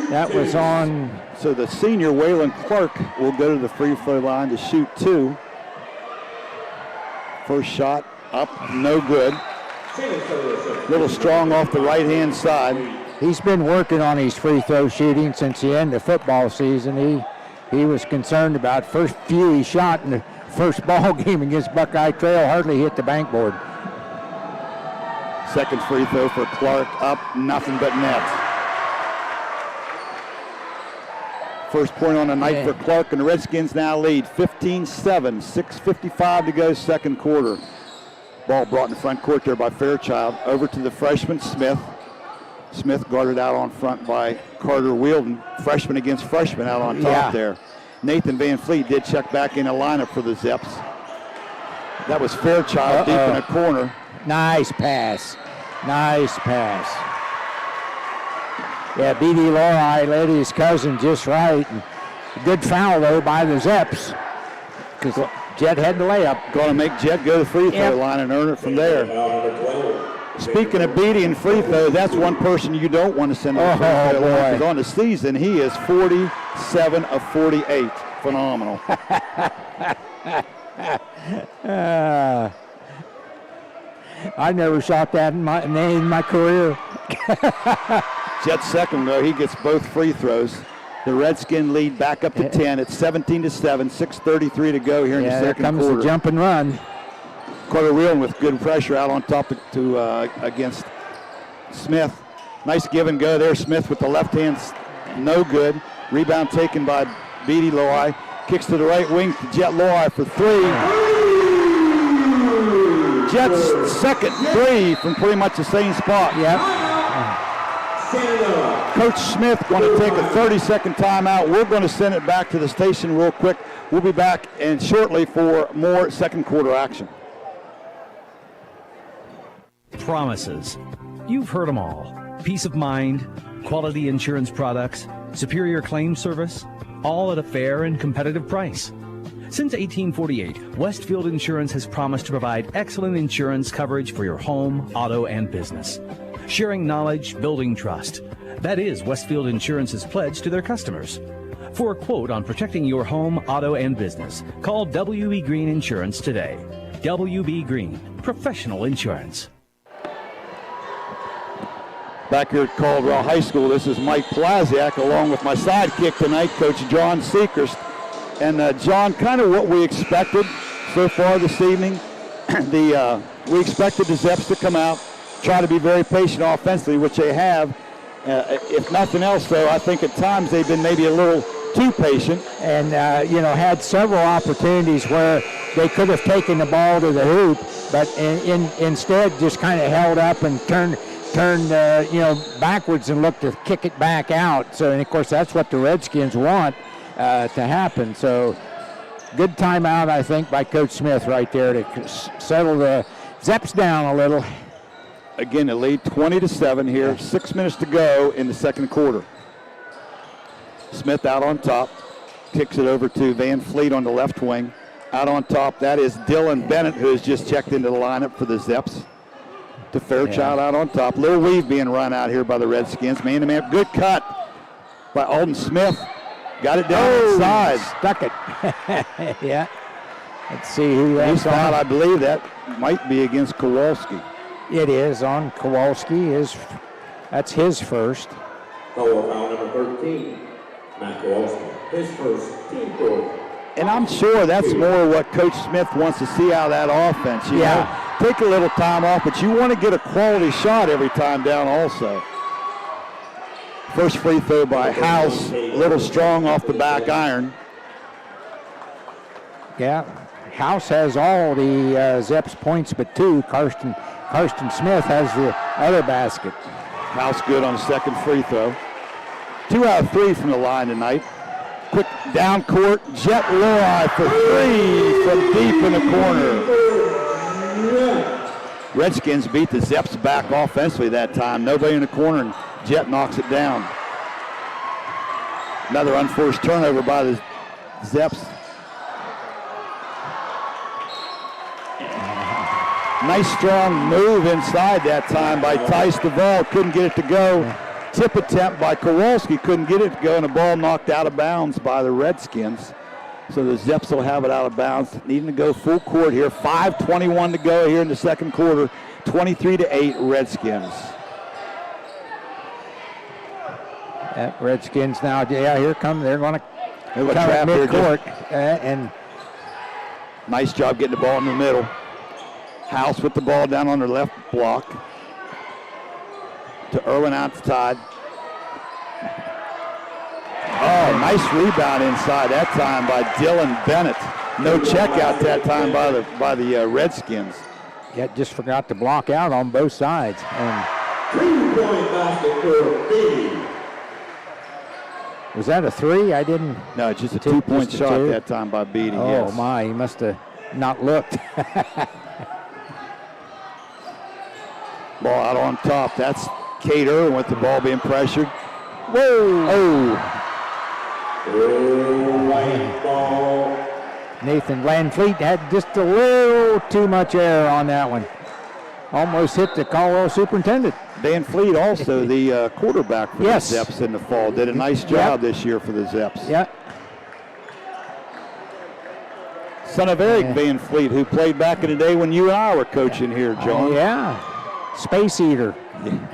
B: That was on.
E: So the senior Waylon Clark will go to the free throw line to shoot 2. First shot up, no good. Little strong off the right-hand side.
B: he's been working on his free throw shooting since the end of football season. He was concerned about first few he shot in the first ball game against Buckeye Trail, hardly hit the bankboard.
E: Second free throw for Clark, up, nothing but net. First point on the night for Clark, and the Redskins now lead 15-7, 6:55 to go, second quarter. Ball brought in the front court there by Fairchild. Over to the freshman, Smith. Smith guarded out on front by Carter Wielden. Freshman against freshman out on top there. Nathan Van Fleet did check back in the lineup for the Zeps. That was Fairchild deep in the corner.
B: Nice pass. Nice pass. Yeah, B.D. Lori led his cousin just right. And good foul, though, by the Zeps. Because Jet had the layup.
E: Going to make Jet go to the free throw line and earn it from there. Speaking of B.D. and free throws, that's one person you don't want to send to the free throw line. Because on the season, he is 47 of 48. Phenomenal.
B: I never shot that in my career.
E: Jet's second, though, he gets both free throws. The Redskin lead back up to 10. It's 17-7, 6:33 to go here in the second quarter.
B: Here comes the jump and run.
E: Carter Whelan with good pressure out on top against Smith. Nice give and go there. Smith with the left hand, no good. Rebound taken by B.D. Loi. Kicks to the right wing to Jet Loi for three. Jet's second three from pretty much the same spot.
B: Yep.
E: Coach Smith going to take a 30-second timeout. We're going to send it back to the station real quick. We'll be back shortly for more second quarter action.
G: Promises. You've heard them all. Peace of mind, quality insurance products, superior claim service, all at a fair and competitive price. Since 1848, Westfield Insurance has promised to provide excellent insurance coverage for your home, auto, and business. Sharing knowledge, building trust. That is Westfield Insurance's pledge to their customers. For a quote on protecting your home, auto, and business, call W.B. Green Insurance today. W.B. Green, professional insurance.
E: Back here at Caldwell High School, this is Mike Plaziak along with my sidekick tonight, Coach John Seekerst. And John, kind of what we expected so far this evening. We expected the Zeps to come out, try to be very patient offensively, which they have. If nothing else, though, I think at times they've been maybe a little too patient.
B: And, had several opportunities where they could have taken the ball to the hoop, but instead just kind of held up and turned backwards and looked to kick it back out. So, and of course, that's what the Redskins want to happen. So, good timeout, I think, by Coach Smith right there to settle the Zeps down a little.
E: Again, the lead 20-7 here. 6 minutes to go in the second quarter. Smith out on top. Kicks it over to Van Fleet on the left wing. Out on top, that is Dylan Bennett, who has just checked into the lineup for the Zeps. To Fairchild out on top. Little weave being run out here by the Redskins. Man-to-man. Good cut by Alden Smith. Got it down inside.
B: Stuck it. Yeah. Let's see who that's
E: foul. I believe that might be against Kowalski.
B: It is on Kowalski. That's his first.
C: Foul number 13, Matt Kowalski. His first team goal.
E: And I'm sure that's more what Coach Smith wants to see out of that offense. You know, take a little time off, but you want to get a quality shot every time down also. First free throw by House, a little strong off the back iron.
B: Yeah, House has all the Zeps points but two. Karsten Smith has the other basket.
E: House good on the second free throw. 2 out of 3 from the line tonight. Quick down court, Jet Loi for 3 from deep in the corner. Redskins beat the Zeps back offensively that time. Nobody in the corner, and Jet knocks it down. Another unforced turnover by the Zeps. Nice strong move inside that time by Tice Duvall. Couldn't get it to go. Tip attempt by Kowalski. Couldn't get it to go, and the ball knocked out of bounds by the Redskins. So the Zeps will have it out of bounds. Needing to go full court here. 5:21 to go here in the second quarter. 23-8 Redskins.
B: Redskins now, here come, they're going to come
E: trap
B: at
E: here,
B: midcourt. And
E: nice job getting the ball in the middle. House with the ball down on their left block. To Irwin outside. Oh, nice rebound inside that time by Dylan Bennett. No check out that time by the Redskins.
B: Yeah, just forgot to block out on both sides. And
C: 3-point basket for Beatty.
B: was that a three? I didn't.
E: No, just a 2-point shot that time by Beatty.
B: Oh,
E: yes.
B: my, he must have not looked.
E: Ball out on top. That's Kate Irwin with the ball being pressured. Whoa! Oh!
C: White ball.
B: Nathan Van Fleet had just a little too much error on that one. Almost hit the Caldwell superintendent.
E: Van Fleet also the quarterback for
B: Yes.
E: the Zeps in the fall. Did a nice job this year for the Zeps.
B: Yeah.
E: Son of Eric Van Fleet, who played back in the day when you and I were coaching here, John.
B: Yeah. Space Eater.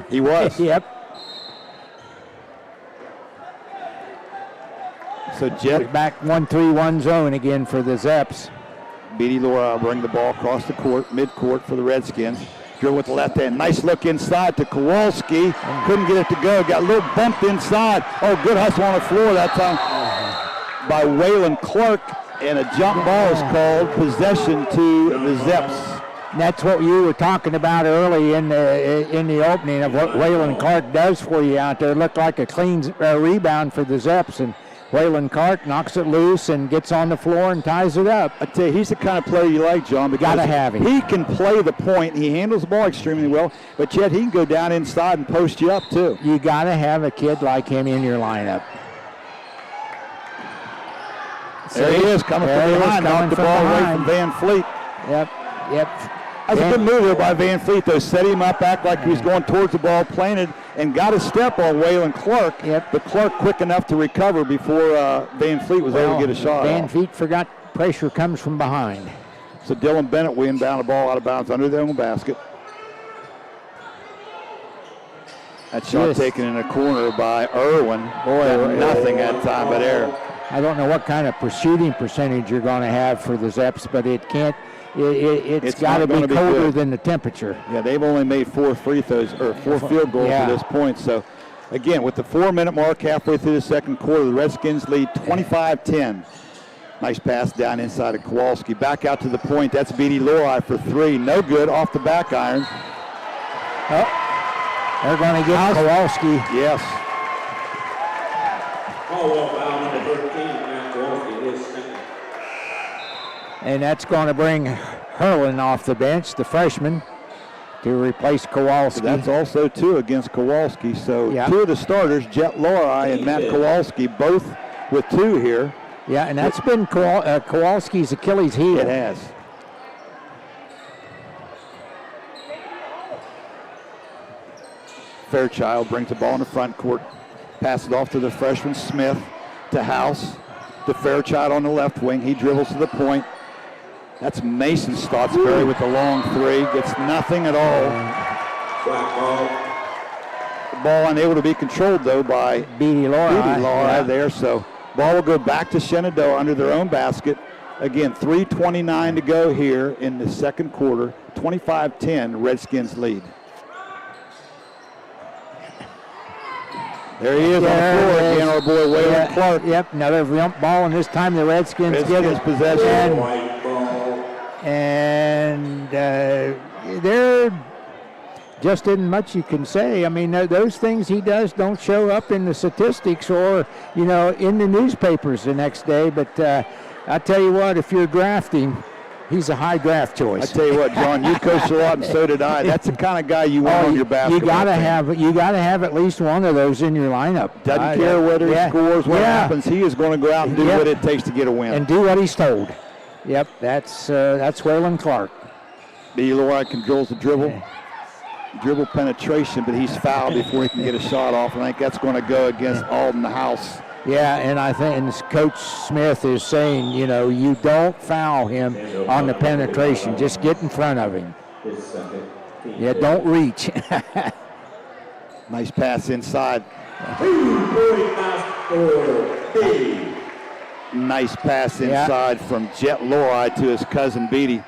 E: He was.
B: Yep.
E: So Jet
B: back 1-3-1 zone again for the Zeps.
E: Beatty Laura bring the ball across the court, midcourt for the Redskins. Dribble with the left hand. Nice look inside to Kowalski. Couldn't get it to go. Got a little bumped inside. Oh, good hustle on the floor that time by Waylon Clark. And a jump ball is called. Possession to the Zeps.
B: That's what you were talking about early in the opening of what Waylon Clark does for you out there. It looked like a clean rebound for the Zeps, and Waylon Clark knocks it loose and gets on the floor and ties it up.
E: I tell you, he's the kind of player you like, John. Because
B: gotta have him.
E: He can play the point. He handles the ball extremely well, but yet he can go down inside and post you up too.
B: You gotta have a kid like him in your lineup.
E: There he is coming from behind. Knocked the ball away from Van Fleet.
B: Yep.
E: That's a good move there by Van Fleet, though. Set him up, act like he was going towards the ball, planted, and got a step on Waylon Clark.
B: Yep.
E: But Clark quick enough to recover before Van Fleet was able to get a shot
B: Van
E: off.
B: Fleet forgot pressure comes from behind.
E: So Dylan Bennett will inbound the ball out of bounds under their own basket. That shot taken in a corner by Irwin. Boy, nothing that time but error.
B: I don't know what kind of shooting percentage you're going to have for the Zeps, but it can't. It's got to be colder than the temperature.
E: Yeah, they've only made 4 free throws or 4 field goals to this point. So, again, with the 4-minute mark halfway through the second quarter, the Redskins lead 25-10. Nice pass down inside of Kowalski. Back out to the point. That's Beatty Lori for 3. No good off the back iron.
B: Oh, they're going to get Kowalski.
E: Yes.
B: And that's going to bring Hurlin off the bench, the freshman, to replace Kowalski.
E: So that's also 2 against Kowalski. So 2 of the starters, Jet Lori and Matt Kowalski, both with 2 here.
B: Yeah, and that's been Kowalski's Achilles heel.
E: It has. Fairchild brings the ball in the front court, passes it off to the freshman Smith, to House, to Fairchild on the left wing. He dribbles to the point. That's Mason Stottsbury with the long 3. Gets nothing at all. The ball unable to be controlled, though, by
B: Beatty Lori
E: there. So ball will go back to Shenandoah under their own basket. Again, 3:29 to go here in the second quarter. 25-10, Redskins lead. There he is on the floor again, our boy Waylon Clark.
B: Yep, another jump ball, and this time the Redskins get it.
E: Possession.
B: And there just isn't much you can say. I mean, those things he does don't show up in the statistics or, in the newspapers the next day. But I tell you what, if you're drafting, he's a high draft choice.
E: I tell you what, John, you coached a lot, and so did I. That's the kind of guy you want on your basketball team.
B: You gotta have at least one of those in your lineup.
E: Doesn't care whether he scores, what happens. He is going to go out and do what it takes to get a win.
B: And do what he's told. Yep, that's Waylon Clark.
E: Beatty Lori controls the dribble penetration, but he's fouled before he can get a shot off. And I think that's going to go against Alden House.
B: Yeah, and I think Coach Smith is saying, you don't foul him on the penetration. Just get in front of him. Yeah, don't reach.
E: Nice pass inside.
C: 2-point pass for B.
E: Nice pass inside from Jet Lori to his cousin Beatty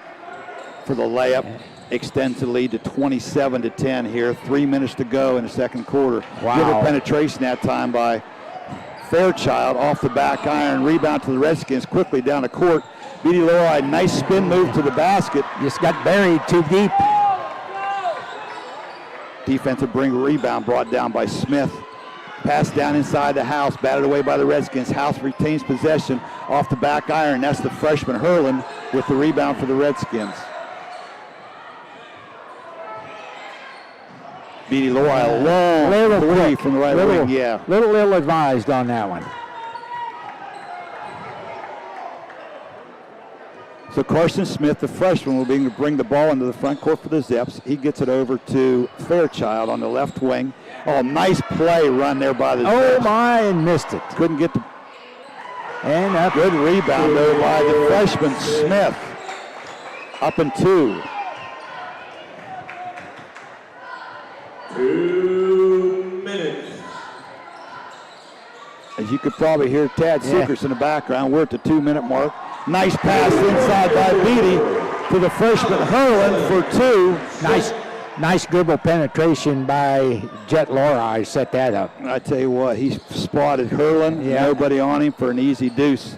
E: for the layup. Extends the lead to 27-10 here. 3 minutes to go in the second quarter.
B: Wow.
E: Good penetration that time by Fairchild off the back iron. Rebound to the Redskins quickly down the court. Beatty Lori, nice spin move to the basket.
B: Just got buried too deep.
E: Defensive rebound brought down by Smith. Pass down inside the House, batted away by the Redskins. House retains possession off the back iron. That's the freshman Hurlin with the rebound for the Redskins. Beatty Lori, a long three from the right wing. Yeah.
B: Little ill-advised on that one.
E: So Carson Smith, the freshman, will bring the ball into the front court for the Zeps. He gets it over to Fairchild on the left wing. Oh, nice play run there by the Zeps.
B: Oh my, and missed it.
E: Couldn't get the...
B: And up.
E: Good rebound though by the freshman Smith. Up and 2.
C: 2 minutes.
E: As you could probably hear Tad Seekers in the background, we're at the 2-minute mark. Nice pass inside by Beatty to the freshman Hurlin for 2.
B: Nice dribble penetration by Jet Lori. Set that up.
E: I tell you what, he spotted Hurlin. Yeah. Nobody on him for an easy deuce.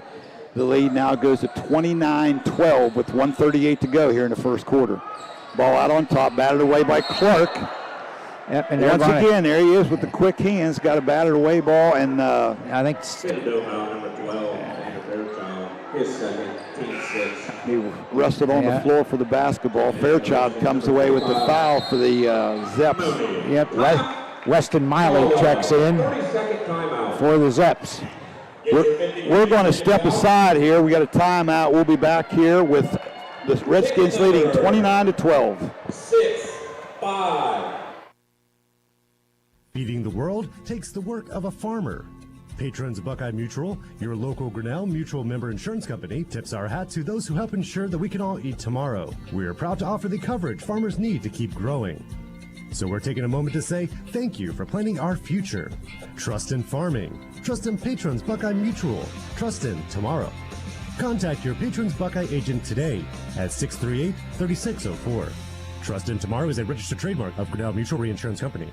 E: The lead now goes to 29-12 with 1:38 to go here in the first quarter. Ball out on top, batted away by Clark.
B: Yep, and
E: once again, there he is with the quick hands. Got a batted away ball, and
B: I think
C: Shenandoah, number 12, and Fairchild, his second, team 6.
E: He rested on the floor for the basketball. Fairchild comes away with the foul for the Zeps.
B: Yep, Weston Miley checks in for the Zeps.
E: We're going to step aside here. We got a timeout. We'll be back here with the Redskins leading 29-12.
C: 6-5.
M: Feeding the world takes the work of a farmer. Patrons of Buckeye Mutual, your local Grinnell Mutual member insurance company, tips our hat to those who help ensure that we can all eat tomorrow. We are proud to offer the coverage farmers need to keep growing. So we're taking a moment to say thank you for planning our future. Trust in farming. Trust in Patrons Buckeye Mutual. Trust in tomorrow. Contact your Patrons Buckeye agent today at 638-3604. Trust in Tomorrow is a registered trademark of Grinnell Mutual Reinsurance Company.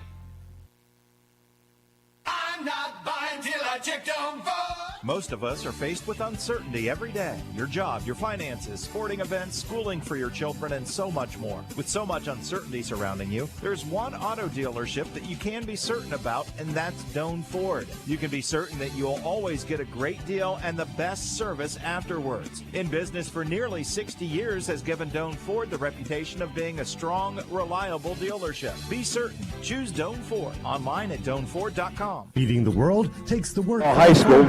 N: Most of us are faced with uncertainty every day. Your job, your finances, sporting events, schooling for your children, and so much more. With so much uncertainty surrounding you, there's one auto dealership that you can be certain about, and that's Doan Ford. You can be certain that you'll always get a great deal and the best service afterwards. In business for nearly 60 years has given Doan Ford the reputation of being a strong, reliable dealership. Be certain. Choose Doan Ford. Online at DoanFord.com.
M: Feeding the world takes the work.
E: High School.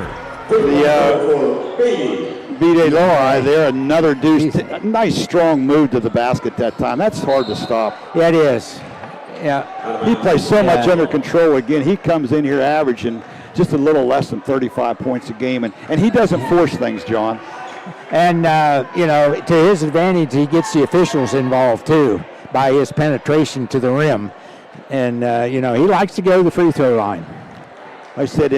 E: The B.J. Lori there, another deuce. Nice strong move to the basket that time. That's hard to stop.
B: Yeah, it is. Yeah.
E: He plays so much under control again. He comes in here averaging just a little less than 35 points a game, and he doesn't force things, John.
B: And, to his advantage, he gets the officials involved, too, by his penetration to the rim. And, he likes to go to the free throw line.
E: I said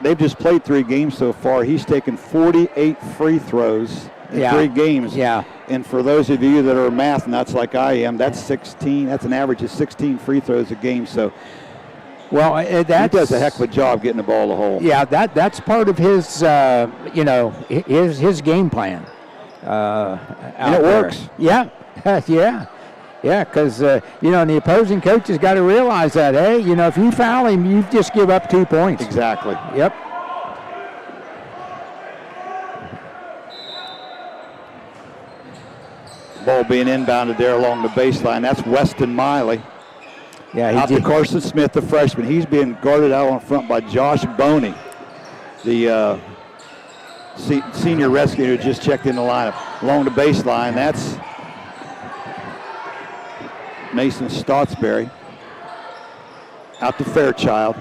E: they've just played 3 games so far. He's taken 48 free throws in 3 games.
B: Yeah.
E: And for those of you that are math nuts like I am, that's 16. That's an average of 16 free throws a game. So, he does a heck of a job getting the ball to the hole.
B: Yeah, that's part of his, his game plan.
E: And it works.
B: Yeah, yeah. Yeah, because, the opposing coach has got to realize that, hey, if you foul him, you just give up 2 points.
E: Exactly.
B: Yep.
E: Ball being inbounded there along the baseline. That's Weston Miley.
B: Yeah,
E: out to Carson Smith, the freshman. He's being guarded out on front by Josh Boney, the senior rescue who just checked in the lineup. Along the baseline, that's Mason Stottsbury. Out to Fairchild.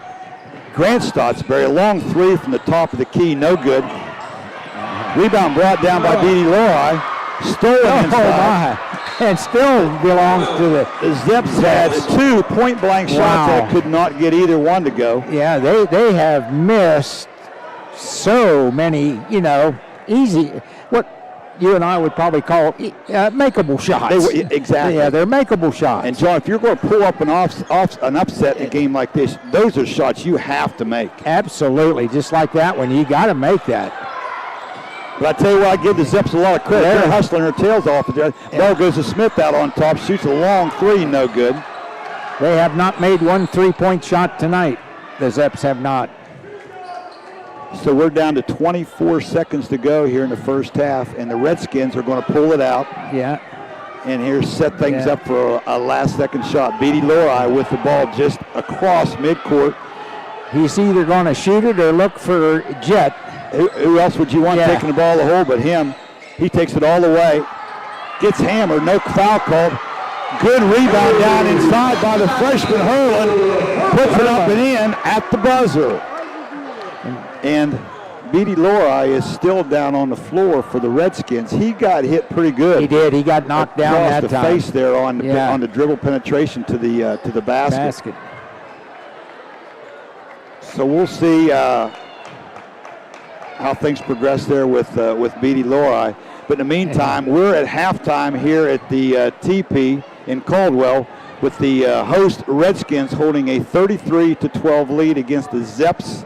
E: Grant Stottsbury, a long 3 from the top of the key, no good. Rebound brought down by Beatty Lori. stolen inside.
B: And still belongs to the
E: Zips had 2 point-blank shots that could not get either one to go.
B: Yeah, they have missed so many, easy, what you and I would probably call makeable shots.
E: Exactly.
B: Yeah, they're makeable shots.
E: And, John, if you're going to pull up an upset in a game like this, those are shots you have to make.
B: Absolutely. Just like that one, you got to make that.
E: But I tell you what, I give the Zips a lot of credit. They're hustling their tails off. Ball goes to Smith out on top, shoots a long 3, no good.
B: They have not made one 3-point shot tonight. The Zips have not.
E: So we're down to 24 seconds to go here in the first half, and the Redskins are going to pull it out.
B: Yeah.
E: And here set things up for a last-second shot. Beatty Lori with the ball just across midcourt.
B: He's either going to shoot it or look for Jet.
E: Who else would you want taking the ball to hole but him? He takes it all the way. Gets hammered. No foul called. Good rebound down inside by the freshman Hurlin. Puts it up and in at the buzzer. And Beatty Lori is still down on the floor for the Redskins. He got hit pretty good.
B: He did. He got knocked down that time.
E: Across the face there on the dribble penetration to the basket. So we'll see how things progress there with Beatty Lori. But in the meantime, we're at halftime here at the TP in Caldwell with the host Redskins holding a 33-12 lead against the Zeps.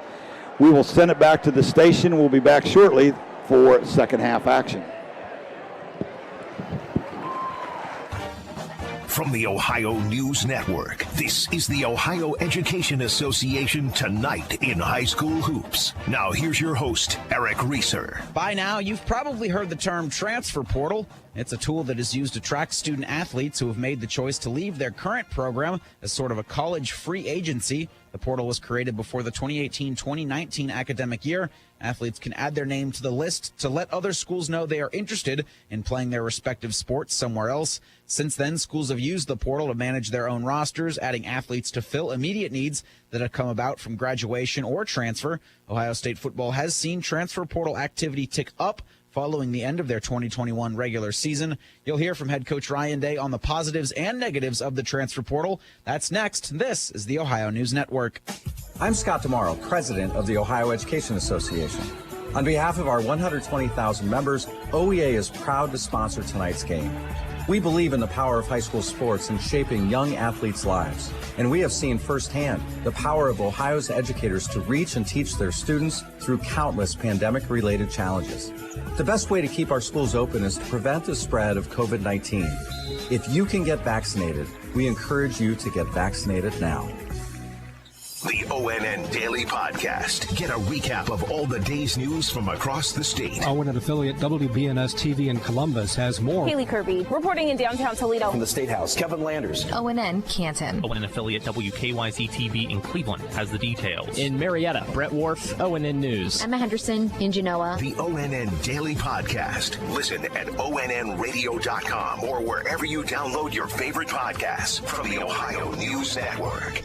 E: We will send it back to the station. We'll be back shortly for second half action.
H: From the Ohio News Network, this is the Ohio Education Association Tonight in High School Hoops. Now here's your host, Eric Reeser.
O: By now, you've probably heard the term transfer portal. It's a tool that is used to track student athletes who have made the choice to leave their current program as sort of a college free agency. The portal was created before the 2018-2019 academic year. Athletes can add their name to the list to let other schools know they are interested in playing their respective sports somewhere else. Since then, schools have used the portal to manage their own rosters, adding athletes to fill immediate needs that have come about from graduation or transfer. Ohio State football has seen transfer portal activity tick up following the end of their 2021 regular season. You'll hear from head coach Ryan Day on the positives and negatives of the transfer portal. That's next. This is the Ohio News Network.
P: I'm Scott Demaro, president of the Ohio Education Association. On behalf of our 120,000 members, OEA is proud to sponsor tonight's game. We believe in the power of high school sports in shaping young athletes' lives, and we have seen firsthand the power of Ohio's educators to reach and teach their students through countless pandemic-related challenges. The best way to keep our schools open is to prevent the spread of COVID-19. If you can get vaccinated, we encourage you to get vaccinated now.
H: The ONN Daily Podcast. Get a recap of all the day's news from across the state.
Q: ONN affiliate WBNS TV in Columbus has more.
R: Haley Kirby reporting in downtown Toledo.
S: From the State House, Kevin Landers.
T: ONN Canton.
U: ONN affiliate WKYZ TV in Cleveland has the details.
D: In Marietta, Brett Wharf, ONN News.
T: Emma Henderson in Genoa.
H: The ONN Daily Podcast. Listen at ONNradio.com or wherever you download your favorite podcasts from the Ohio News Network.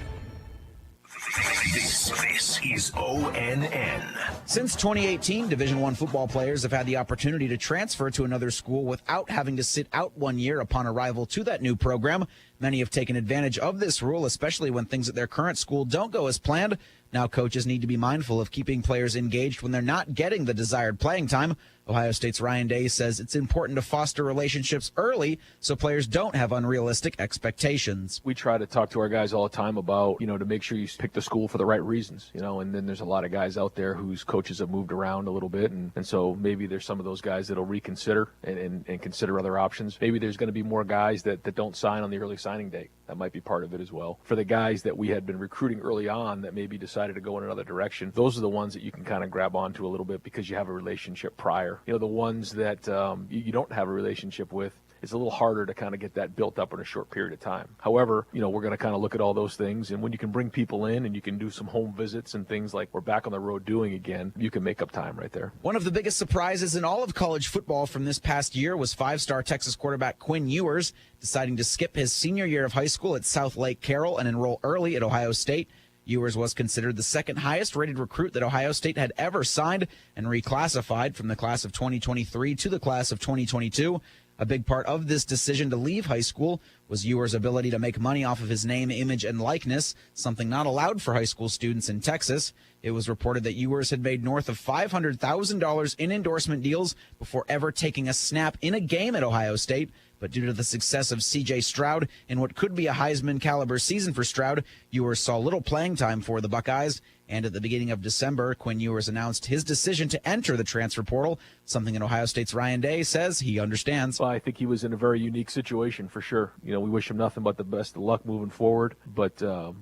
H: This is ONN.
O: Since 2018, Division I football players have had the opportunity to transfer to another school without having to sit out 1 year upon arrival to that new program. Many have taken advantage of this rule, especially when things at their current school don't go as planned. Now coaches need to be mindful of keeping players engaged when they're not getting the desired playing time. Ohio State's Ryan Day says it's important to foster relationships early so players don't have unrealistic expectations.
V: We try to talk to our guys all the time about, to make sure you pick the school for the right reasons, and then there's a lot of guys out there whose coaches have moved around a little bit. And so maybe there's some of those guys that'll reconsider and consider other options. Maybe there's going to be more guys that don't sign on the early signing day. That might be part of it as well. For the guys that we had been recruiting early on that maybe decided to go in another direction, those are the ones that you can kind of grab onto a little bit because you have a relationship prior. The ones that you don't have a relationship with, it's a little harder to kind of get that built up in a short period of time. However, we're going to kind of look at all those things, and when you can bring people in and you can do some home visits and things like we're back on the road doing again, you can make up time right there.
O: One of the biggest surprises in all of college football from this past year was five-star Texas quarterback Quinn Ewers deciding to skip his senior year of high school at South Lake Carroll and enroll early at Ohio State. Ewers was considered the second highest rated recruit that Ohio State had ever signed and reclassified from the class of 2023 to the class of 2022. A big part of this decision to leave high school was Ewer's ability to make money off of his name, image, and likeness, something not allowed for high school students in Texas. It was reported that Ewers had made north of $500,000 in endorsement deals before ever taking a snap in a game at Ohio State. But due to the success of C.J. Stroud in what could be a Heisman-caliber season for Stroud, Ewers saw little playing time for the Buckeyes. And at the beginning of December, Quinn Ewers announced his decision to enter the transfer portal, something that Ohio State's Ryan Day says he understands.
V: Well, I think he was in a very unique situation for sure. You know, we wish him nothing but the best of luck moving forward. But,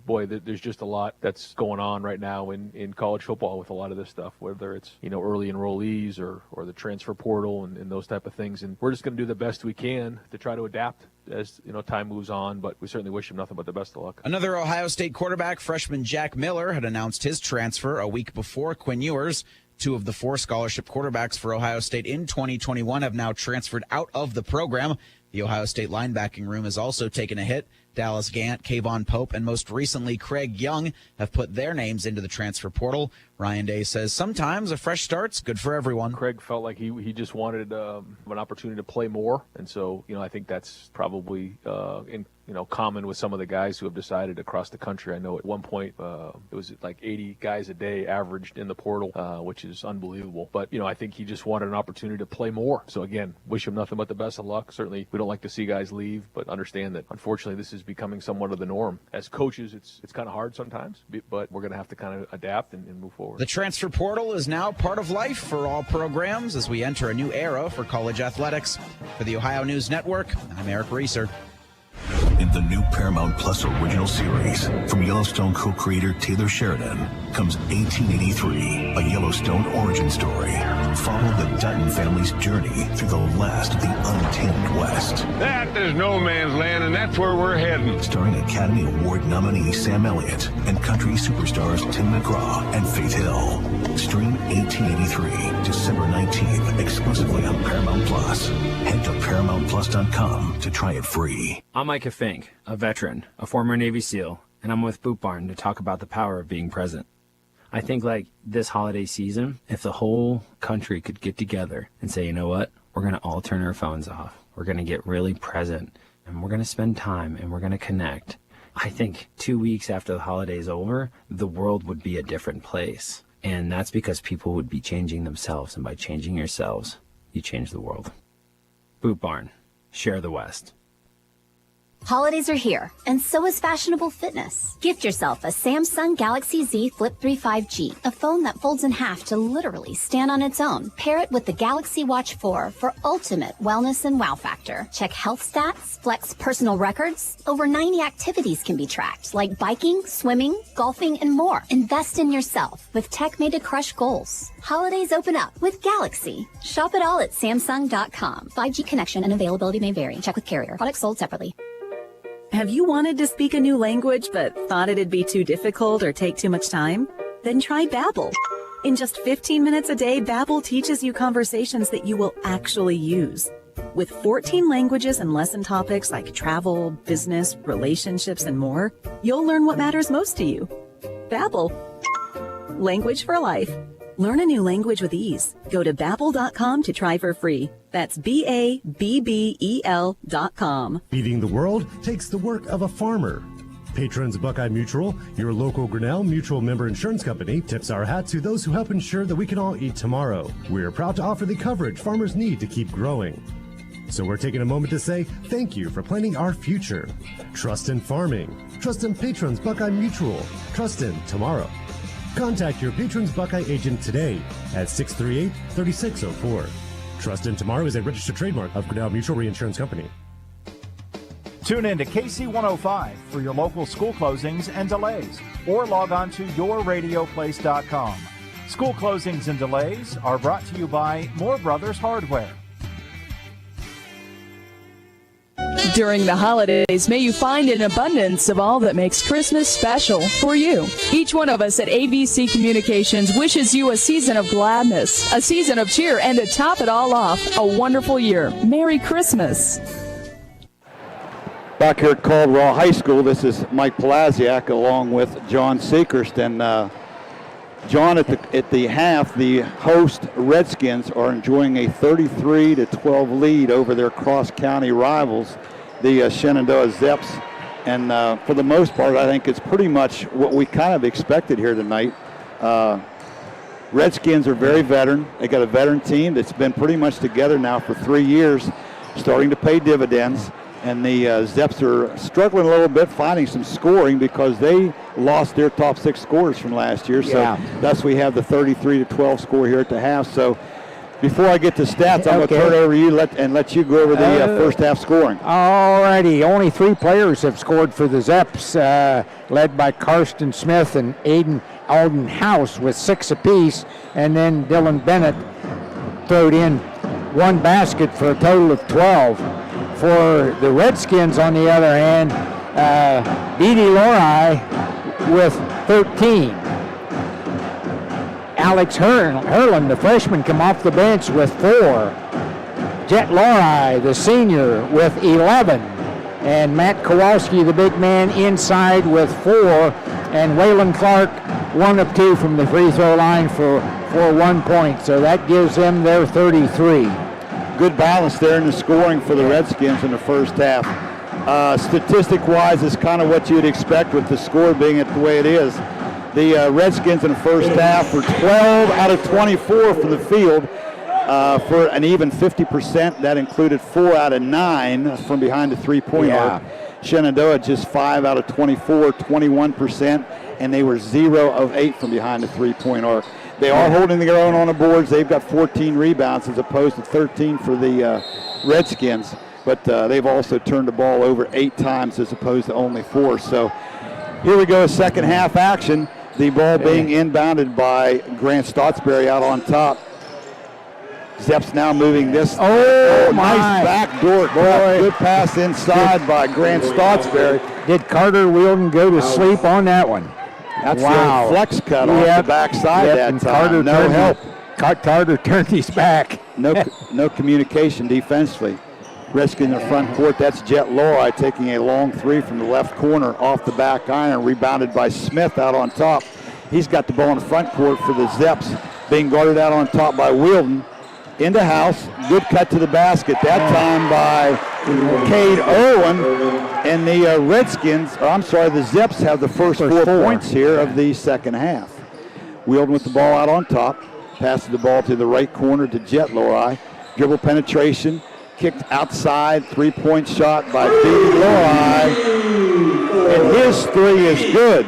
V: boy, there's just a lot that's going on right now in college football with a lot of this stuff, whether it's, you know, early enrollees or the transfer portal and those type of things. And we're just going to do the best we can to try to adapt as, you know, time moves on. But we certainly wish him nothing but the best of luck.
O: Another Ohio State quarterback, freshman Jack Miller, had announced his transfer a week before Quinn Ewers. 2 of the 4 scholarship quarterbacks for Ohio State in 2021 have now transferred out of the program. The Ohio State linebacking room has also taken a hit. Dallas Gant, Kayvon Pope, and most recently Craig Young have put their names into the transfer portal. Ryan Day says sometimes a fresh start's good for everyone.
V: Craig felt like he just wanted an opportunity to play more, and so, you know, I think that's probably common with some of the guys who have decided across the country. I know at one point it was like 80 guys a day averaged in the portal, which is unbelievable. But, you know, I think he just wanted an opportunity to play more. So, again, wish him nothing but the best of luck. Certainly we don't like to see guys leave, but understand that, unfortunately, this is becoming somewhat of the norm. As coaches, it's kind of hard sometimes, but we're going to have to kind of adapt and move forward.
O: The transfer portal is now part of life for all programs as we enter a new era for college athletics. For the Ohio News Network, I'm Eric Reeser.
H: In the new Paramount Plus original series, from Yellowstone co-creator Taylor Sheridan, comes 1883, a Yellowstone origin story. Follow the Dutton family's journey through the last of the untamed West.
I: That is no man's land, and that's where we're heading.
H: Starring Academy Award nominee Sam Elliott and country superstars Tim McGraw and Faith Hill. Stream 1883 December 19th exclusively on Paramount Plus. Head to ParamountPlus.com to try it free.
J: I'm Micah Fink, a veteran, a former Navy SEAL, and I'm with Boot Barn to talk about the power of being present. I think like this holiday season, if the whole country could get together and say, you know what, we're going to all turn our phones off. We're going to get really present, and we're going to spend time, and we're going to connect. I think 2 weeks after the holiday's over, the world would be a different place. And that's because people would be changing themselves, and by changing yourselves, you change the world. Boot Barn, share the West.
K: Holidays are here, and so is fashionable fitness. Gift yourself a Samsung Galaxy Z Flip 3 5G, a phone that folds in half to literally stand on its own. Pair it with the Galaxy Watch 4 for ultimate wellness and wow factor. Check health stats, flex personal records. Over 90 activities can be tracked, like biking, swimming, golfing, and more. Invest in yourself with tech made to crush goals. Holidays open up with Galaxy. Shop it all at Samsung.com. 5G connection and availability may vary. Check with carrier. Products sold separately.
L: Have you wanted to speak a new language but thought it'd be too difficult or take too much time? Then try Babbel. In just 15 minutes a day, Babbel teaches you conversations that you will actually use. With 14 languages and lesson topics like travel, business, relationships, and more, you'll learn what matters most to you. Babbel. Language for life. Learn a new language with ease. Go to Babbel.com to try for free. That's Babbel.com.
M: Feeding the world takes the work of a farmer. Patrons Buckeye Mutual, your local Grinnell Mutual member insurance company, tips our hat to those who help ensure that we can all eat tomorrow. We are proud to offer the coverage farmers need to keep growing. So we're taking a moment to say thank you for planning our future. Trust in farming. Trust in Patrons Buckeye Mutual. Trust in tomorrow. Contact your Patrons Buckeye agent today at 638-3604. Trust in Tomorrow is a registered trademark of Grinnell Mutual Reinsurance Company.
N: Tune in to KC105 for your local school closings and delays, or log on to yourradioplace.com. School closings and delays are brought to you by Moore Brothers Hardware.
A: During the holidays, may you find an abundance of all that makes Christmas special for you. Each one of us at ABC Communications wishes you a season of gladness, a season of cheer, and to top it all off, a wonderful year. Merry Christmas.
E: Back here at Caldwell High School, this is Mike Palaziak along with John Seekerst. And John, at the half, the host Redskins are enjoying a 33-12 lead over their cross-county rivals, the Shenandoah Zeps. And for the most part, I think it's pretty much what we kind of expected here tonight. Redskins are very veteran. They got a veteran team that's been pretty much together now for 3 years, starting to pay dividends. And the Zeps are struggling a little bit, finding some scoring because they lost their top 6 scorers from last year. So thus we have the 33-12 score here at the half. So before I get to stats, I'm going to turn it over to you and let you go over the first half scoring.
F: All righty. Only 3 players have scored for the Zeps, led by Karsten Smith and Alden House with 6 apiece. And then Dylan Bennett throwed in 1 basket for a total of 12. For the Redskins, on the other hand, Beatty Lori with 13. Alex Herlin, the freshman, come off the bench with 4. Jet Lori, the senior, with 11. And Matt Kowalski, the big man, inside with 4. And Waylon Clark, 1 of 2 from the free throw line for 1 point. So that gives them their 33.
E: Good balance there in the scoring for the Redskins in the first half. Statistic-wise, it's kind of what you'd expect with the score being the way it is. The Redskins in the first half were 12 out of 24 from the field for an even 50%. That included 4 out of 9 from behind the three-point arc. Shenandoah just 5 out of 24, 21%, and they were 0 of 8 from behind the three-point arc. They are holding their own on the boards. They've got 14 rebounds as opposed to 13 for the Redskins, but they've also turned the ball over 8 times as opposed to only 4. So here we go, second half action. The ball being inbounded by Grant Stottsbury out on top. Zeps now moving this. Oh nice backdoor. Good pass inside by Grant Stottsbury.
F: Did Carter Wielden go to sleep on that one?
E: That's the old flex cut off the backside that
F: and
E: time.
F: Carter
E: No help.
F: Carter turned his back.
E: No communication defensively. Redskins in the front court. That's Jet Lori taking a long 3 from the left corner off the back iron, rebounded by Smith out on top. He's got the ball in the front court for the Zeps, being guarded out on top by Wielden. Into house, good cut to the basket, that time by Cade Irwin. And the Redskins, the Zeps have the first 4 points here of the second half. Wielden with the ball out on top, passes the ball to the right corner to Jet Lori. Dribble penetration, kicked outside, 3-point shot by Beatty Lori. And his 3 is good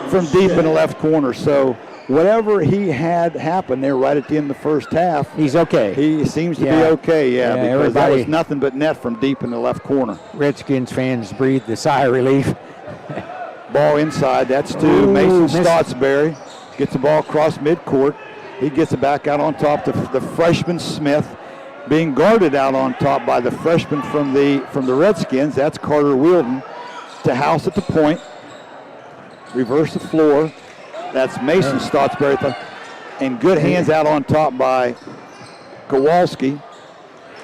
E: from deep in the left corner. So whatever he had happen there right at the end of the first half,
F: he's okay.
E: He seems to be okay, because that was nothing but net from deep in the left corner.
F: Redskins fans breathed a sigh of relief.
E: Ball inside, that's to Mason Stottsbury. Gets the ball across midcourt. He gets it back out on top to the freshman Smith, being guarded out on top by the freshman from the Redskins. That's Carter Wielden. To House at the point. Reverse the floor. That's Mason Stottsbury. And good hands out on top by Kowalski.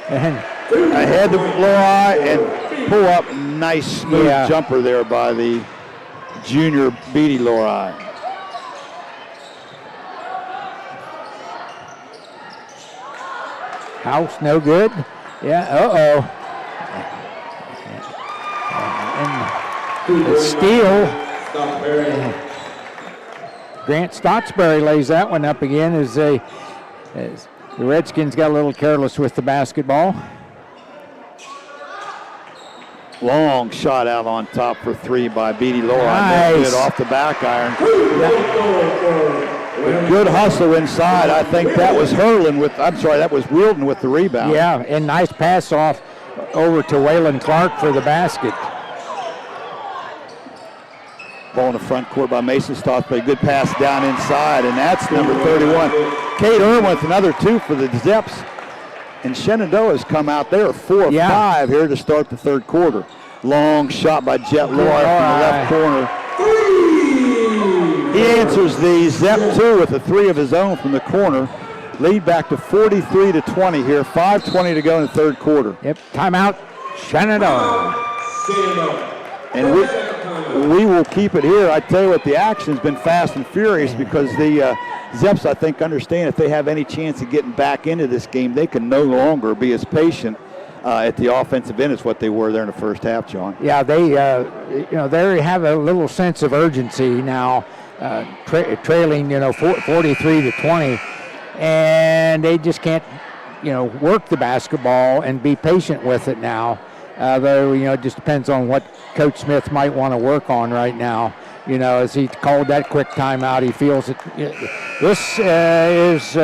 E: Ahead to Lori and pull up. Nice smooth jumper there by the junior Beatty Lori.
F: House no good. And steal. Grant Stottsbury lays that one up again as the Redskins got a little careless with the basketball.
E: Long shot out on top for 3 by Beatty Lori.
F: Nice.
E: Good off the back iron. Good hustle inside. I think that was that was Wielden with the rebound.
F: Yeah, and nice pass off over to Waylon Clark for the basket.
E: Ball in the front court by Mason Stottsbury. Good pass down inside, and that's number 31. Cade Irwin with another 2 for the Zeps. And Shenandoah has come out there 4 of 5 here to start the third quarter. Long shot by Jet Lori from the left corner. He answers the Zep 2 with a 3 of his own from the corner. Lead back to 43-20 here. 5:20 to go in the third quarter.
F: Yep, timeout, Shenandoah.
E: And we will keep it here. I tell you what, the action's been fast and furious because the Zeps, I think, understand if they have any chance of getting back into this game, they can no longer be as patient at the offensive end as what they were there in the first half, John.
F: Yeah, they they have a little sense of urgency now, trailing 43 to 20, and they just can't work the basketball and be patient with it now. Though it just depends on what Coach Smith might want to work on right now. As he called that quick timeout, he feels that this is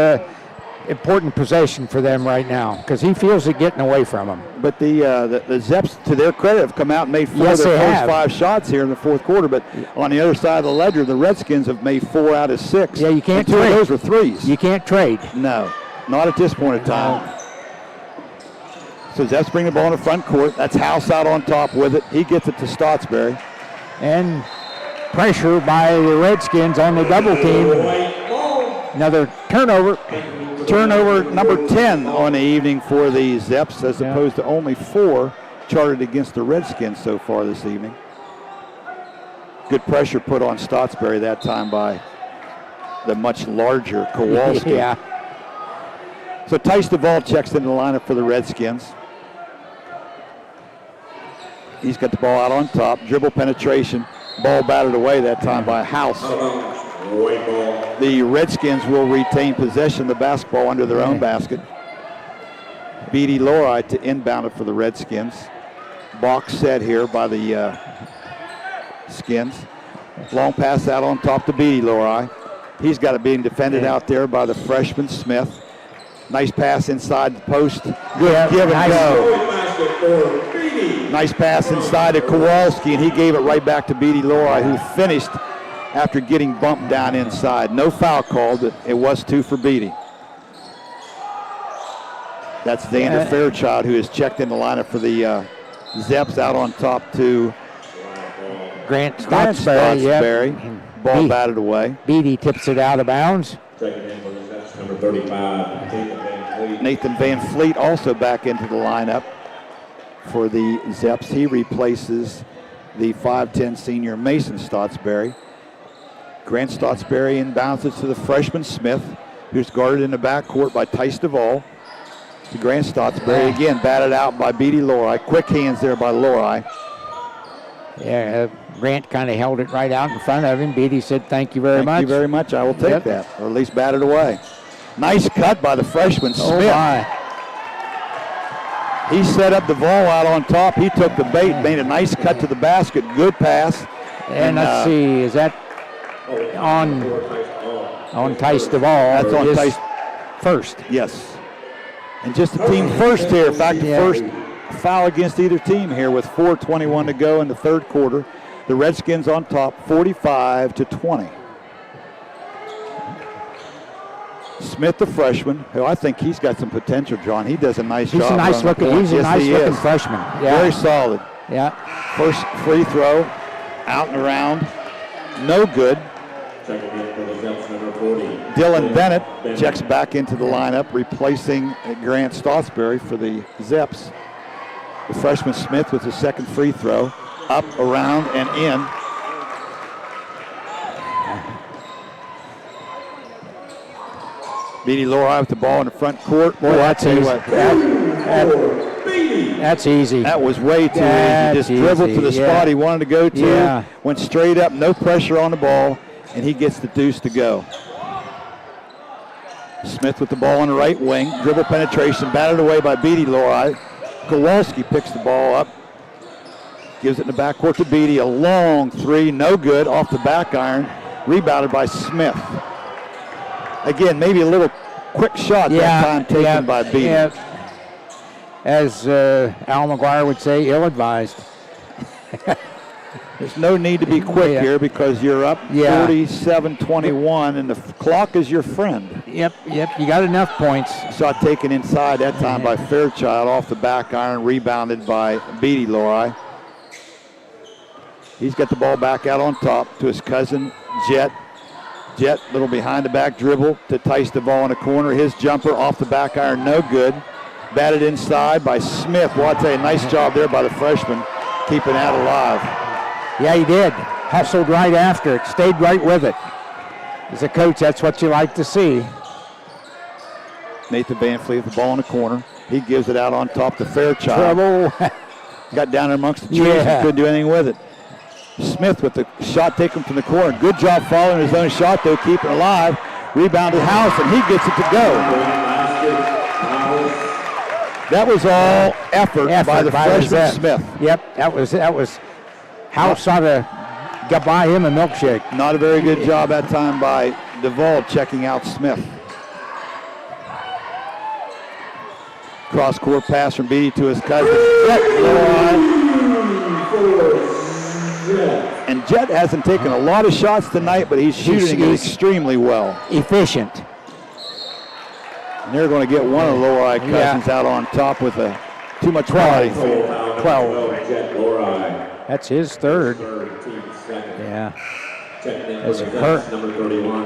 F: important possession for them right now because he feels it getting away from them.
E: But the Zeps, to their credit, have come out and made 4 of their first 5 shots here in the fourth quarter. But on the other side of the ledger, the Redskins have made 4 out of 6.
F: Yeah, you can't
E: trade. 2 of those were threes.
F: You can't trade.
E: No, not at this point in time. So Zeps bring the ball in the front court. That's House out on top with it. He gets it to Stottsbury.
F: And pressure by the Redskins on the double team. Another turnover.
E: Turnover number 10 on the evening for the Zeps, as opposed to only 4 charted against the Redskins so far this evening. Good pressure put on Stottsbury that time by the much larger Kowalski.
F: Yeah.
E: So Tice Duvall checks into the lineup for the Redskins. He's got the ball out on top. Dribble penetration. Ball batted away that time by House. The Redskins will retain possession of the basketball under their own basket. Beatty Lori to inbound it for the Redskins. Box set here by the Skins. Long pass out on top to Beatty Lori. He's got it being defended out there by the freshman Smith. Nice pass inside the post. Good give and go. Nice pass inside to Kowalski, and he gave it right back to Beatty Lori, who finished after getting bumped down inside. No foul called, but it was 2 for Beatty. That's Xander Fairchild, who has checked in the lineup for the Zeps, out on top to
F: Grant Stottsbury.
E: Yep. Ball batted away.
F: Beatty tips it out of bounds.
C: Number 35,
E: Nathan Van Fleet also back into the lineup for the Zeps. He replaces the 5'10 senior Mason Stottsbury. Grant Stottsbury inbounds it to the freshman Smith, who's guarded in the backcourt by Tice Duvall. To Grant Stottsbury, again batted out by Beatty Lori. Quick hands there by Lori.
F: Yeah, Grant kind of held it right out in front of him. Beatty said, thank you very much.
E: Thank you very much. I will take that, or at least bat it away. Nice cut by the freshman Smith.
F: Oh my.
E: He set up Duvall out on top. He took the bait, made a nice cut to the basket. Good pass.
F: And let's see, is that on Tice Duvall?
E: That's on Tice
F: first.
E: Yes. And just the team first here. In fact, the first foul against either team here with 4:21 to go in the third quarter. The Redskins on top, 45-20. Smith, the freshman, who I think he's got some potential, John. He does a nice job.
F: He's a nice looking freshman. Yeah.
E: Very solid.
F: Yeah.
E: First free throw, out and around, no good. Dylan Bennett checks back into the lineup, replacing Grant Stottsbury for the Zeps. The freshman Smith with the second free throw, up, around, and in. Beatty Lori with the ball in the front court.
F: Boy, that's easy. That's easy.
E: That was way too easy. Just dribbled to the spot he wanted to go to.
F: Yeah.
E: Went straight up, no pressure on the ball, and he gets the deuce to go. Smith with the ball on the right wing. Dribble penetration, batted away by Beatty Lori. Kowalski picks the ball up. Gives it in the backcourt to Beatty. A long three, no good, off the back iron. Rebounded by Smith. Again, maybe a little quick shot that time taken by Beatty.
F: Yeah. As Al McGuire would say, ill-advised.
E: There's no need to be quick here because you're up 47-21, and the clock is your friend.
F: Yep, you got enough points.
E: Shot taken inside that time by Fairchild, off the back iron, rebounded by Beatty Lori. He's got the ball back out on top to his cousin, Jet. Jet, little behind the back dribble to Tice Duvall in the corner. His jumper off the back iron, no good. Batted inside by Smith. Well, I'll tell you, nice job there by the freshman, keeping that alive.
F: Yeah, he did. Hustled right after it, stayed right with it. As a coach, that's what you like to see.
E: Nathan Van Fleet with the ball in the corner. He gives it out on top to Fairchild.
F: Trouble.
E: Got down there amongst the trees
F: Yeah.
E: and couldn't do anything with it. Smith with the shot taken from the corner. Good job following his own shot, though, keeping it alive. Rebounded House, and he gets it to go. That was all effort by the freshman Smith.
F: Yep, that was House ought to get by him a milkshake.
E: Not a very good job that time by Duvall checking out Smith. Cross-court pass from Beatty to his cousin. And Jet hasn't taken a lot of shots tonight, but he's shooting it extremely well.
F: Efficient.
E: And they're going to get one of the Lower Eye Cousins out on top with too much body.
F: 12. That's his third. Yeah. As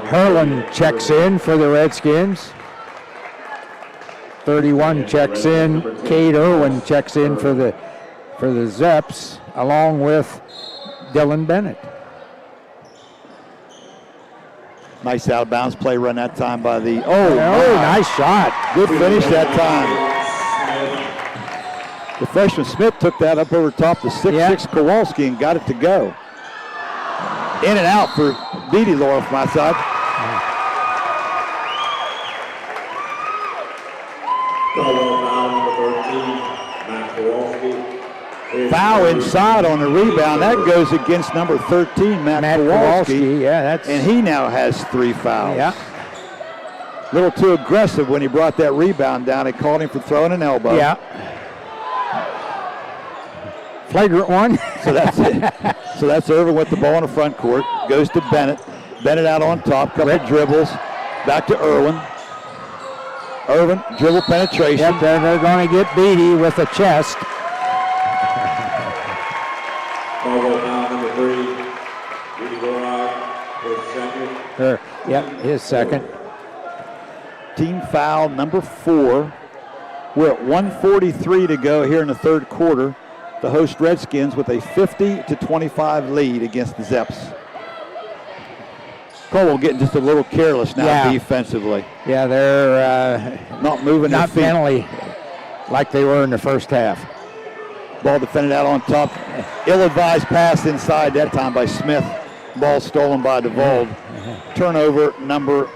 F: Herlin checks in for the Redskins. 31 checks in. Cade Irwin checks in for the Zeps, along with Dylan Bennett.
E: Nice out-of-bounds play run that time by the...
F: nice shot.
E: Good finish that time. The freshman Smith took that up over top to 6'6" Kowalski and got it to go. In and out for Beatty, Laura, from outside. Foul inside on the rebound. That goes against number 13, Matt Kowalski.
F: Yeah,
E: and he now has 3 fouls.
F: Yeah.
E: A little too aggressive when he brought that rebound down. He called him for throwing an elbow.
F: Yeah. Flagrant one.
E: So that's it. So that's Irvin with the ball in the front court. Goes to Bennett. Bennett out on top. Couple of dribbles. Back to Irwin. Irvin, dribble penetration.
F: Yep, they're going to get Beatty with a chest.
C: Number 3, Beatty Loride, his second.
F: Yep, his second.
E: Team foul number 4. We're at 1:43 to go here in the third quarter. The host Redskins with a 50-25 lead against the Zeps. Caldwell getting just a little careless now defensively.
F: Yeah, they're
E: not moving
F: not
E: their feet.
F: mentally like they were in the first half.
E: Ball defended out on top. Ill-advised pass inside that time by Smith. Ball stolen by Duvall. Turnover number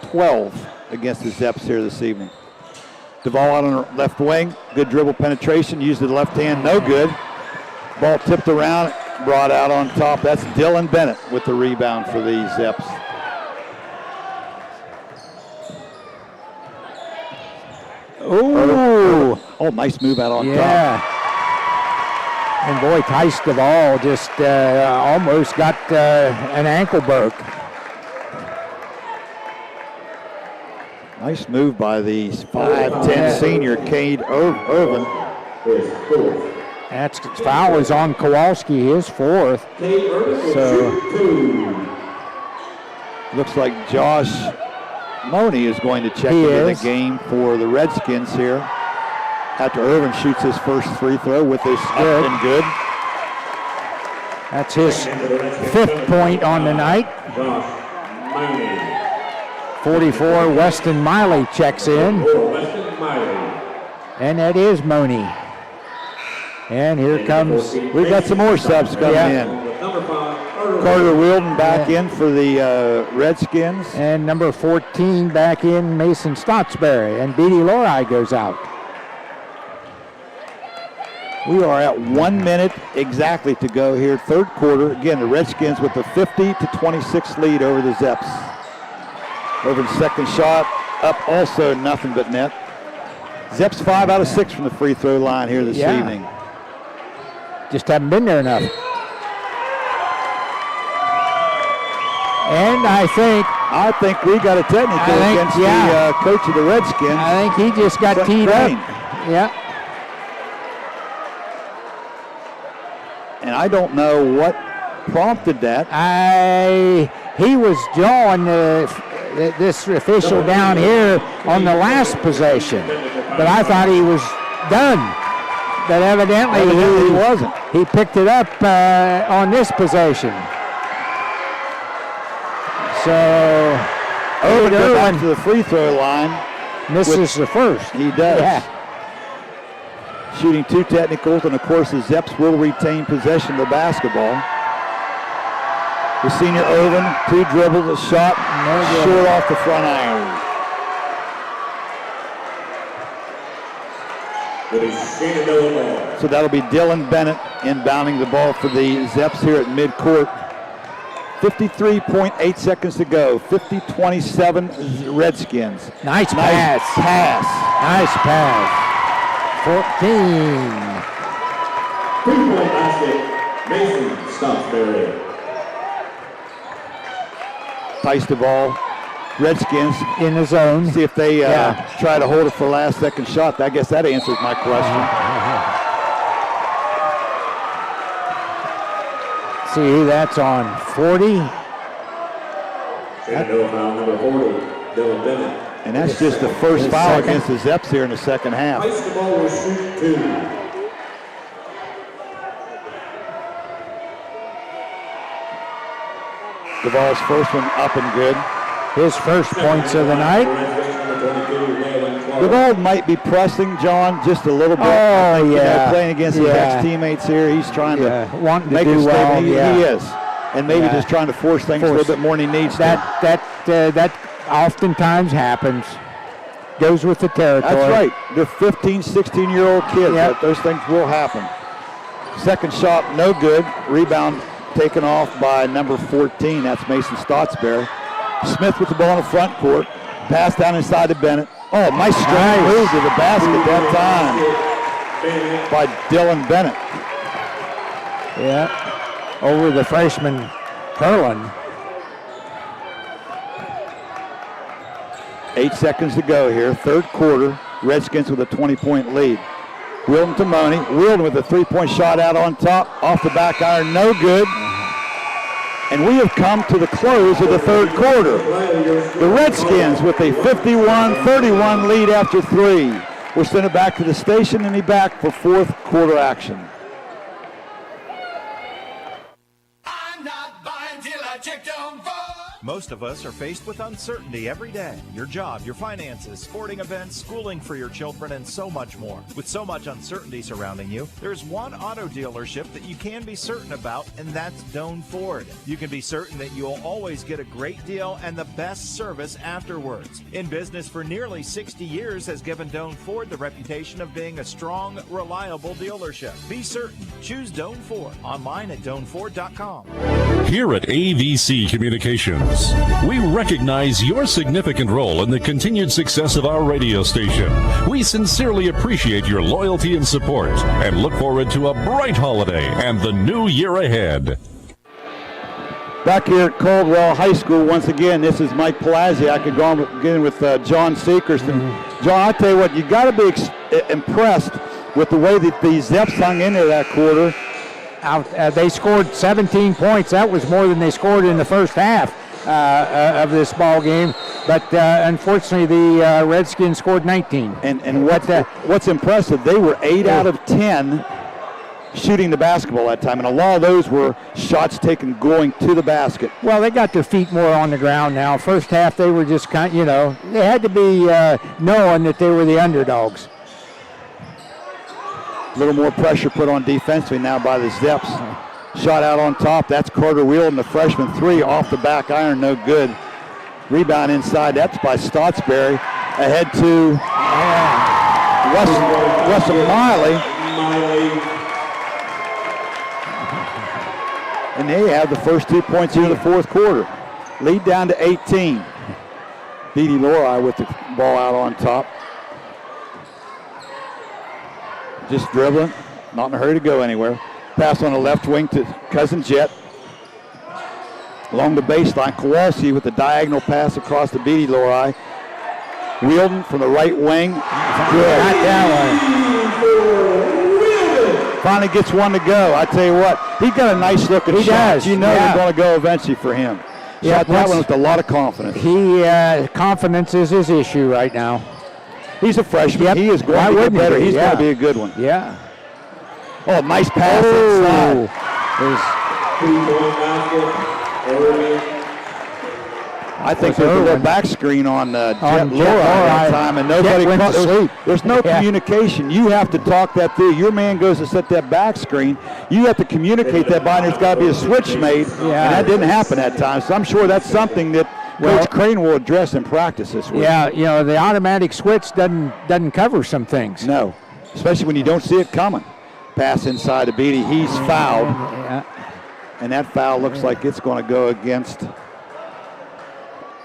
E: 12 against the Zeps here this evening. Duvall out on the left wing. Good dribble penetration. Used the left hand. No good. Ball tipped around. Brought out on top. That's Dylan Bennett with the rebound for the Zeps.
F: Ooh.
E: Oh, nice move out on top.
F: Yeah. And boy, Tice Duvall just almost got an ankle broke.
E: Nice move by the 5'10" senior Cade Irvin.
F: That's foul is on Kowalski, his 4th. So
E: looks like Josh Money is going to check into the game for the Redskins here. After Irvin shoots his first free throw with his good and good.
F: That's his 5th point on the night. 44, Weston Miley checks in. And that is Money. And here comes...
E: We've got some more subs coming in. Carter Wilden back in for the Redskins.
F: And number 14 back in, Mason Stottsbury. And Beatty Loride goes out.
E: We are at 1 minute exactly to go here, third quarter. Again, the Redskins with a 50-26 lead over the Zeps. Irvin's second shot up, also nothing but net. Zeps 5 out of 6 from the free throw line here this evening.
F: Just haven't been there enough. And I think
E: we got a technical against the coach of the Redskins.
F: I think he just got teed up. Yeah.
E: And I don't know what prompted that.
F: He was jawing this official down here on the last possession, but I thought he was done. But evidently he
E: wasn't.
F: He picked it up on this possession. So,
E: Owen goes back to the free throw line.
F: Misses the first.
E: He does.
F: Yeah.
E: Shooting 2 technicals, and of course the Zeps will retain possession of the basketball. The senior Irvin, 2 dribbles, a shot, short off the front iron. So that'll be Dylan Bennett inbounding the ball for the Zeps here at midcourt. 53.8 seconds to go. 50-27 Redskins.
F: Nice pass. Nice pass. 14.
C: 3-point basket, Mason Stocksberry.
E: Tice the ball. Redskins
F: in the zone.
E: See if they try to hold it for the last second shot. I guess that answers my question.
F: See, that's on 40.
C: Shenandoah foul number 40, Dylan Bennett.
E: And that's just the first foul against the Zeps here in the second half.
C: Basketball will shoot 2.
E: Duvall's first one up and good.
F: His first points of the night.
E: Duvall might be pressing John just a little bit.
F: Oh, yeah.
E: Playing against his ex-teammates here, he's trying to make a statement. He is. And maybe just trying to force things a little bit more than he needs to.
F: That oftentimes happens. Goes with the territory.
E: That's right. They're 15, 16-year-old kids.
F: Yep.
E: Those things will happen. Second shot, no good. Rebound taken off by number 14. That's Mason Stotsberry. Smith with the ball in the front court. Pass down inside to Bennett. Oh, nice strong move to the basket that time by Dylan Bennett.
F: Yeah, over the freshman Curlin.
E: 8 seconds to go here. Third quarter. Redskins with a 20-point lead. Wilden to Money. Wilden with a 3-point shot out on top. Off the back iron, no good. And we have come to the close of the third quarter. The Redskins with a 51-31 lead after 3. We'll send it back to the station and be back for fourth quarter action.
N: Most of us are faced with uncertainty every day. Your job, your finances, sporting events, schooling for your children, and so much more. With so much uncertainty surrounding you, there's one auto dealership that you can be certain about, and that's Doan Ford. You can be certain that you'll always get a great deal and the best service afterwards. In business for nearly 60 years has given Doan Ford the reputation of being a strong, reliable dealership. Be certain. Choose Doan Ford. Online at DoanFord.com.
G: Here at AVC Communications, we recognize your significant role in the continued success of our radio station. We sincerely appreciate your loyalty and support and look forward to a bright holiday and the new year ahead.
E: Back here at Caldwell High School, once again, this is Mike Palazzi. I could go on again with John Seacrest. John, I tell you what, you got to be impressed with the way that the Zeps hung in there that quarter.
F: They scored 17 points. That was more than they scored in the first half of this ball game. But unfortunately, the Redskins scored 19.
E: And what's impressive, they were 8 out of 10 shooting the basketball that time, and a lot of those were shots taken going to the basket.
F: Well, they got their feet more on the ground now. First half, they were just kind of, they had to be knowing that they were the underdogs.
E: A little more pressure put on defensively now by the Zeps. Shot out on top. That's Carter Wheeldon, the freshman 3 off the back iron, no good. Rebound inside. That's by Stotsberry. Ahead to Russell Miley. And they have the first 2 points here in the fourth quarter. Lead down to 18. Beatty Lori with the ball out on top. Just dribbling, not in a hurry to go anywhere. Pass on the left wing to Cousin Jet. Along the baseline, Kowalski with the diagonal pass across the Beatty Lori. Wheeldon from the right wing. Good. Not that one. Finally gets one to go. I tell you what, he got a nice look at shots.
F: Does.
E: You know they're going to go eventually for him. Shot that one with a lot of confidence.
F: Confidence is his issue right now.
E: He's a freshman. He is going to get better. He's going to be a good one.
F: Yeah.
E: Oh, nice pass inside. I think there's a little back screen on Jet Lori that time, and nobody caught. There's no communication. You have to talk that through. Your man goes to set that back screen. You have to communicate that by, and there's got to be a switch made, and that didn't happen that time. So I'm sure that's something that Coach Crane will address in practice this week.
F: Yeah, you know, the automatic switch doesn't cover some things.
E: No, especially when you don't see it coming. Pass inside to Beatty. He's fouled, and that foul looks like it's going to go against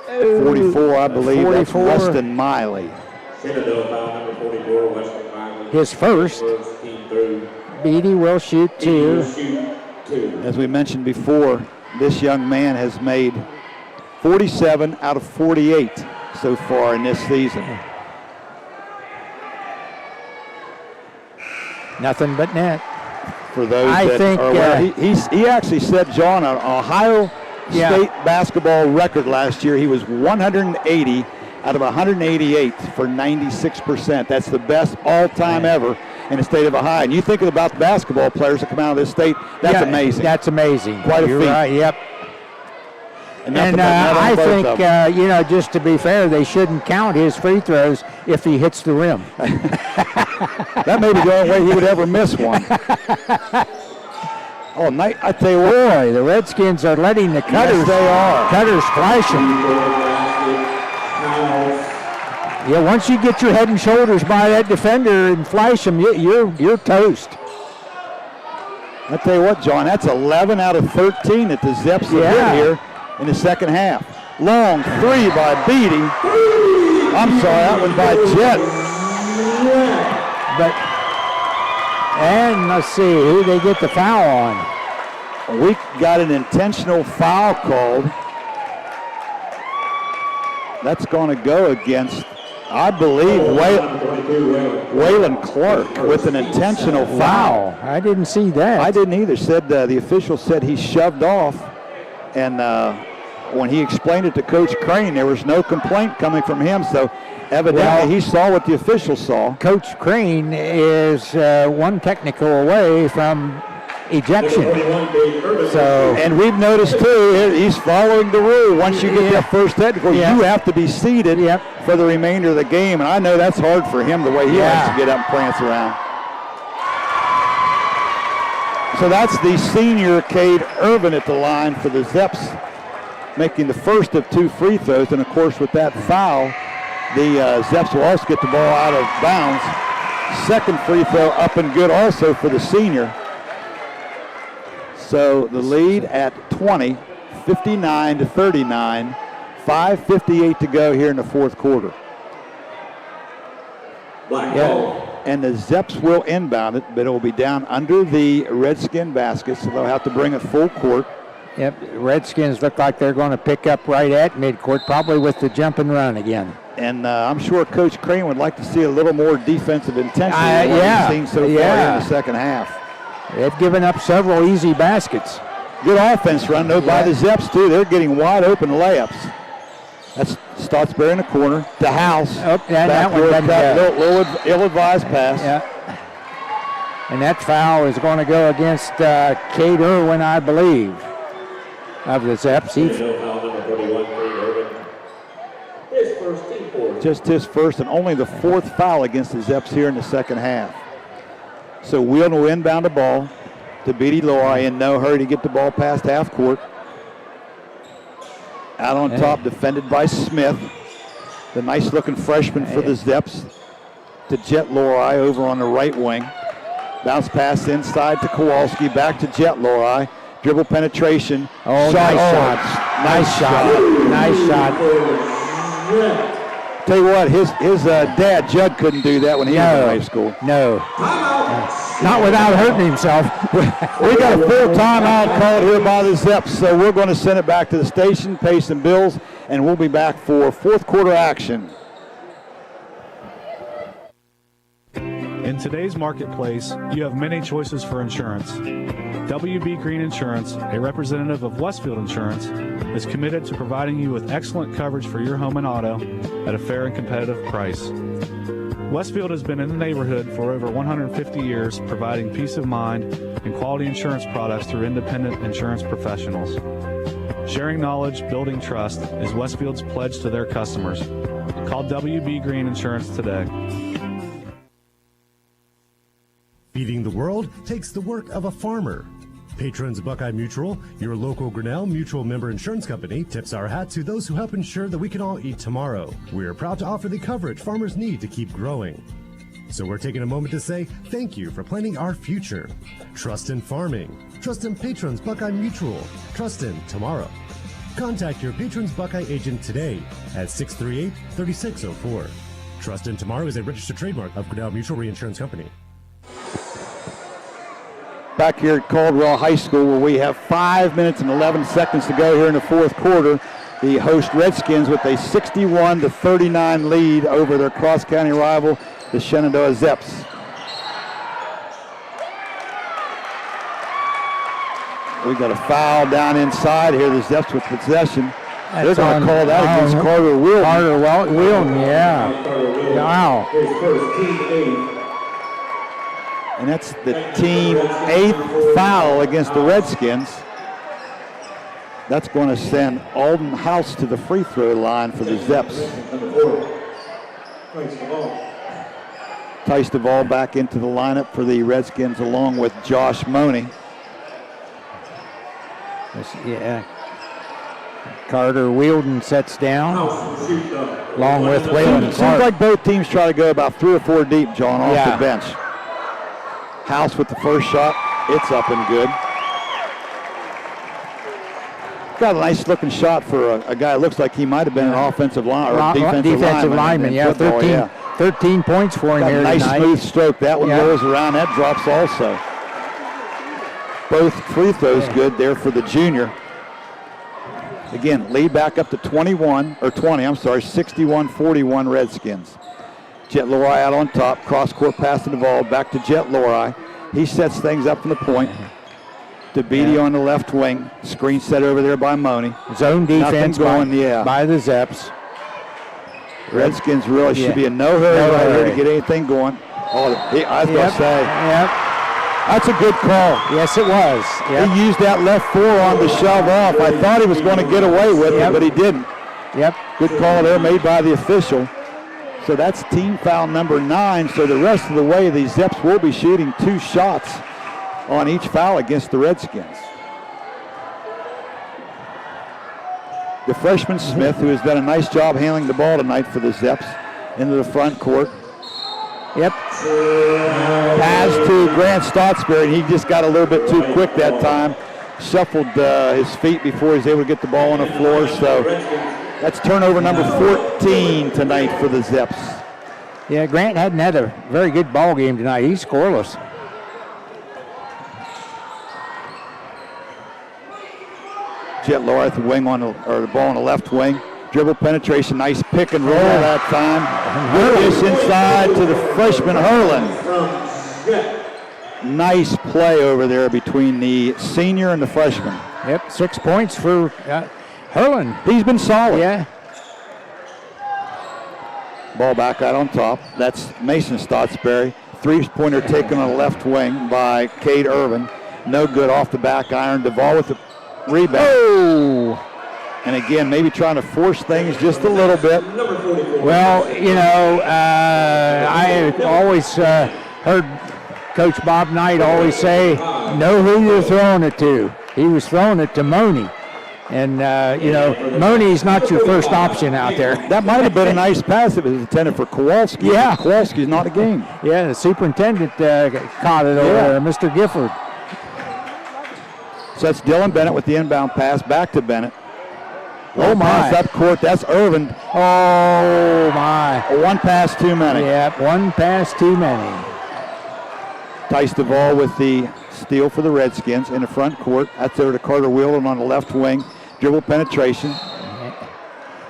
E: 44, I believe. 44. That's Weston Miley.
C: Shenandoah foul number 44, Weston Miley.
F: His first. Beatty will shoot two.
E: As we mentioned before, this young man has made 47 out of 48 so far in this season.
F: Nothing but net.
E: For those that are aware, he actually set, John, an Ohio State basketball record last year. He was 180 out of 188 for 96%. That's the best all-time ever in the state of Ohio. And you think about the basketball players that come out of this state, that's amazing.
F: That's amazing.
E: Quite a feat.
F: Right, yep. And I think, you know, just to be fair, they shouldn't count his free throws if he hits the rim.
E: That may be the only way he would ever miss one. Oh, I tell you what.
F: Boy, the Redskins are letting the cutters.
E: Yes, they are.
F: Cutters flashing. Yeah, once you get your head and shoulders by that defender and flash him, you're toast.
E: I tell you what, John, that's 11 out of 13 that the Zeps have hit here in the second half. Long three by Beatty. I'm sorry, that was by Jet.
F: And let's see who they get the foul on.
E: We got an intentional foul called. That's going to go against, I believe, Waylon Clark with an intentional foul.
F: Wow, I didn't see that.
E: I didn't either. Said the official said he shoved off, and when he explained it to Coach Crane, there was no complaint coming from him. So evidently he saw what the official saw.
F: Coach Crane is one technical away from ejection.
E: And we've noticed too, he's following the rule. Once you get that first technical, you have to be seated for the remainder of the game. And I know that's hard for him the way he likes to get up and prance around. So that's the senior Cade Irvin at the line for the Zeps, making the first of two free throws. And of course with that foul, the Zeps will also get the ball out of bounds. Second free throw up and good also for the senior. So the lead at 20, 59-39, 5:58 to go here in the fourth quarter. And the Zeps will inbound it, but it will be down under the Redskin basket, so they'll have to bring it full court.
F: Yep, Redskins look like they're going to pick up right at midcourt, probably with the jump and run again.
E: And I'm sure Coach Crane would like to see a little more defensive intensity than what we've seen so far in the second half.
F: They've given up several easy baskets.
E: Good offense run, though, by the Zeps, too. They're getting wide open layups. That's Stottsbury in the corner. The House.
F: That one
E: little ill-advised pass.
F: And that foul is going to go against Cade Irwin, I believe, of the Zeps.
E: Just his first and only the fourth foul against the Zeps here in the second half. So Wheeldon will inbound the ball to Beatty Lori in no hurry to get the ball past half court. Out on top, defended by Smith. The nice looking freshman for the Zeps to Jet Lori over on the right wing. Bounce pass inside to Kowalski, back to Jet Lori. Dribble penetration.
F: Nice shot.
E: Tell you what, his dad, Judd, couldn't do that when he was in high school.
F: No. Not without hurting himself.
E: We got a full timeout called here by the Zeps, so we're going to send it back to the station, pay some bills, and we'll be back for fourth quarter action.
B: In today's marketplace, you have many choices for insurance. WB Green Insurance, a representative of Westfield Insurance, is committed to providing you with excellent coverage for your home and auto at a fair and competitive price. Westfield has been in the neighborhood for over 150 years, providing peace of mind and quality insurance products through independent insurance professionals. Sharing knowledge, building trust is Westfield's pledge to their customers. Call WB Green Insurance today.
M: Feeding the world takes the work of a farmer. Patrons Buckeye Mutual, your local Grinnell Mutual member insurance company, tips our hat to those who help ensure that we can all eat tomorrow. We are proud to offer the coverage farmers need to keep growing. So we're taking a moment to say thank you for planning our future. Trust in farming. Trust in Patrons Buckeye Mutual. Trust in tomorrow. Contact your Patrons Buckeye agent today at 638-3604. Trust in Tomorrow is a registered trademark of Grinnell Mutual Reinsurance Company.
E: Back here at Caldwell High School, where we have 5 minutes and 11 seconds to go here in the fourth quarter. The host Redskins with a 61-39 lead over their cross-county rival, the Shenandoah Zeps. We got a foul down inside here. The Zeps with possession. They're going to call that against Carter Wilton.
F: Carter Wilton, yeah. Wow.
E: And that's the team 8th foul against the Redskins. That's going to send Alden House to the free throw line for the Zeps. Tice Duvall back into the lineup for the Redskins along with Josh Money.
F: Yeah. Carter Wielden sets down along with Waylon
E: Seems
F: Clark.
E: like both teams try to go about 3 or 4 deep, John, off the bench. House with the first shot. It's up and good. Got a nice looking shot for a guy that looks like he might have been an offensive line or defensive lineman.
F: Yeah,
E: Football,
F: 13 points for him
E: got
F: here
E: a nice
F: tonight.
E: smooth stroke. That one rolls around. That drops also. Both free throws good there for the junior. Again, lead back up to 61-41 Redskins. Jet Lori out on top, cross-court pass to Duvall, back to Jet Lori. He sets things up from the point. To Beatty on the left wing, screen set over there by Money.
F: Zone defense
E: by
F: the Zeps.
E: Redskins really should be in no hurry right here to get anything going. Oh, I was going to say. That's a good call.
F: Yes, it was.
E: He used that left forearm to shove off. I thought he was going to get away with it, but he didn't. Good call there made by the official. So that's team foul number 9. So the rest of the way, the Zeps will be shooting 2 shots on each foul against the Redskins. The freshman Smith, who has done a nice job handling the ball tonight for the Zeps, into the front court. Pass to Grant Stottsbury, and he just got a little bit too quick that time. Shuffled his feet before he was able to get the ball on the floor. So that's turnover number 14 tonight for the Zeps.
F: Yeah, Grant hadn't had a very good ball game tonight. He's scoreless.
E: Jet Lori at the wing the ball on the left wing. Dribble penetration, nice pick and roll that time. Goodness inside to the freshman Hurlin. Nice play over there between the senior and the freshman.
F: 6 points for Hurlin.
E: He's been solid.
F: Yeah.
E: Ball back out on top. That's Mason Stottsbury. 3-pointer taken on the left wing by Cade Irvin. No good off the back iron. Duvall with the rebound.
F: Oh!
E: And again, maybe trying to force things just a little bit.
F: Well, I always heard Coach Bob Knight always say, know who you're throwing it to. He was throwing it to Money. And, Money's not your first option out there.
E: That might have been a nice pass if it was intended for Kowalski.
F: Yeah.
E: Kowalski's not a game.
F: Yeah, the superintendent caught it over there, Mr. Gifford.
E: So that's Dylan Bennett with the inbound pass back to Bennett.
F: Oh, my.
E: Pass up court. That's Irvin.
F: Oh, my.
E: One pass too many.
F: Yep, one pass too many.
E: Tice Duvall with the steal for the Redskins in the front court. That's over to Carter Wheelan on the left wing. Dribble penetration.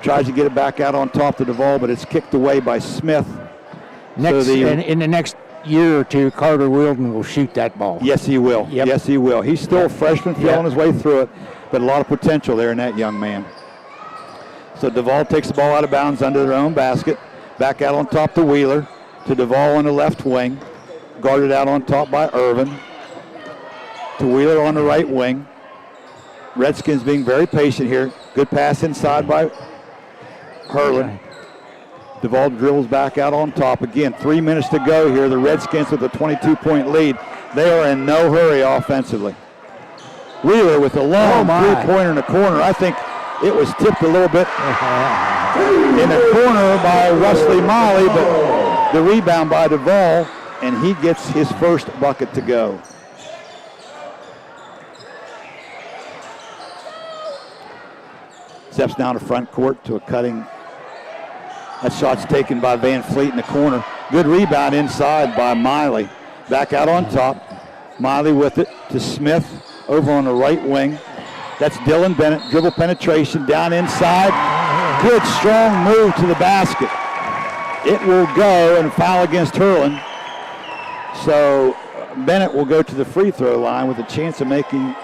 E: Tries to get it back out on top to Duvall, but it's kicked away by Smith.
F: In the next year or two, Carter Wilden will shoot that ball.
E: Yes, he will.
F: Yep.
E: Yes, he will. He's still a freshman, feeling his way through it, but a lot of potential there in that young man. So Duvall takes the ball out of bounds under their own basket. Back out on top to Wheeler. To Duvall on the left wing. Guarded out on top by Irvin. To Wheeler on the right wing. Redskins being very patient here. Good pass inside by Hurlin. Duvall dribbles back out on top. Again, 3 minutes to go here. The Redskins with a 22-point lead. They are in no hurry offensively. Wheeler with a long three-pointer in the corner. I think it was tipped a little bit in the corner by Wesley Molly, but the rebound by Duvall, and he gets his first bucket to go. Steps down to front court to a cutting. That shot's taken by Van Fleet in the corner. Good rebound inside by Miley. Back out on top. Miley with it to Smith over on the right wing. That's Dylan Bennett. Dribble penetration down inside. Good strong move to the basket. It will go and foul against Hurlin. So Bennett will go to the free throw line with a chance of making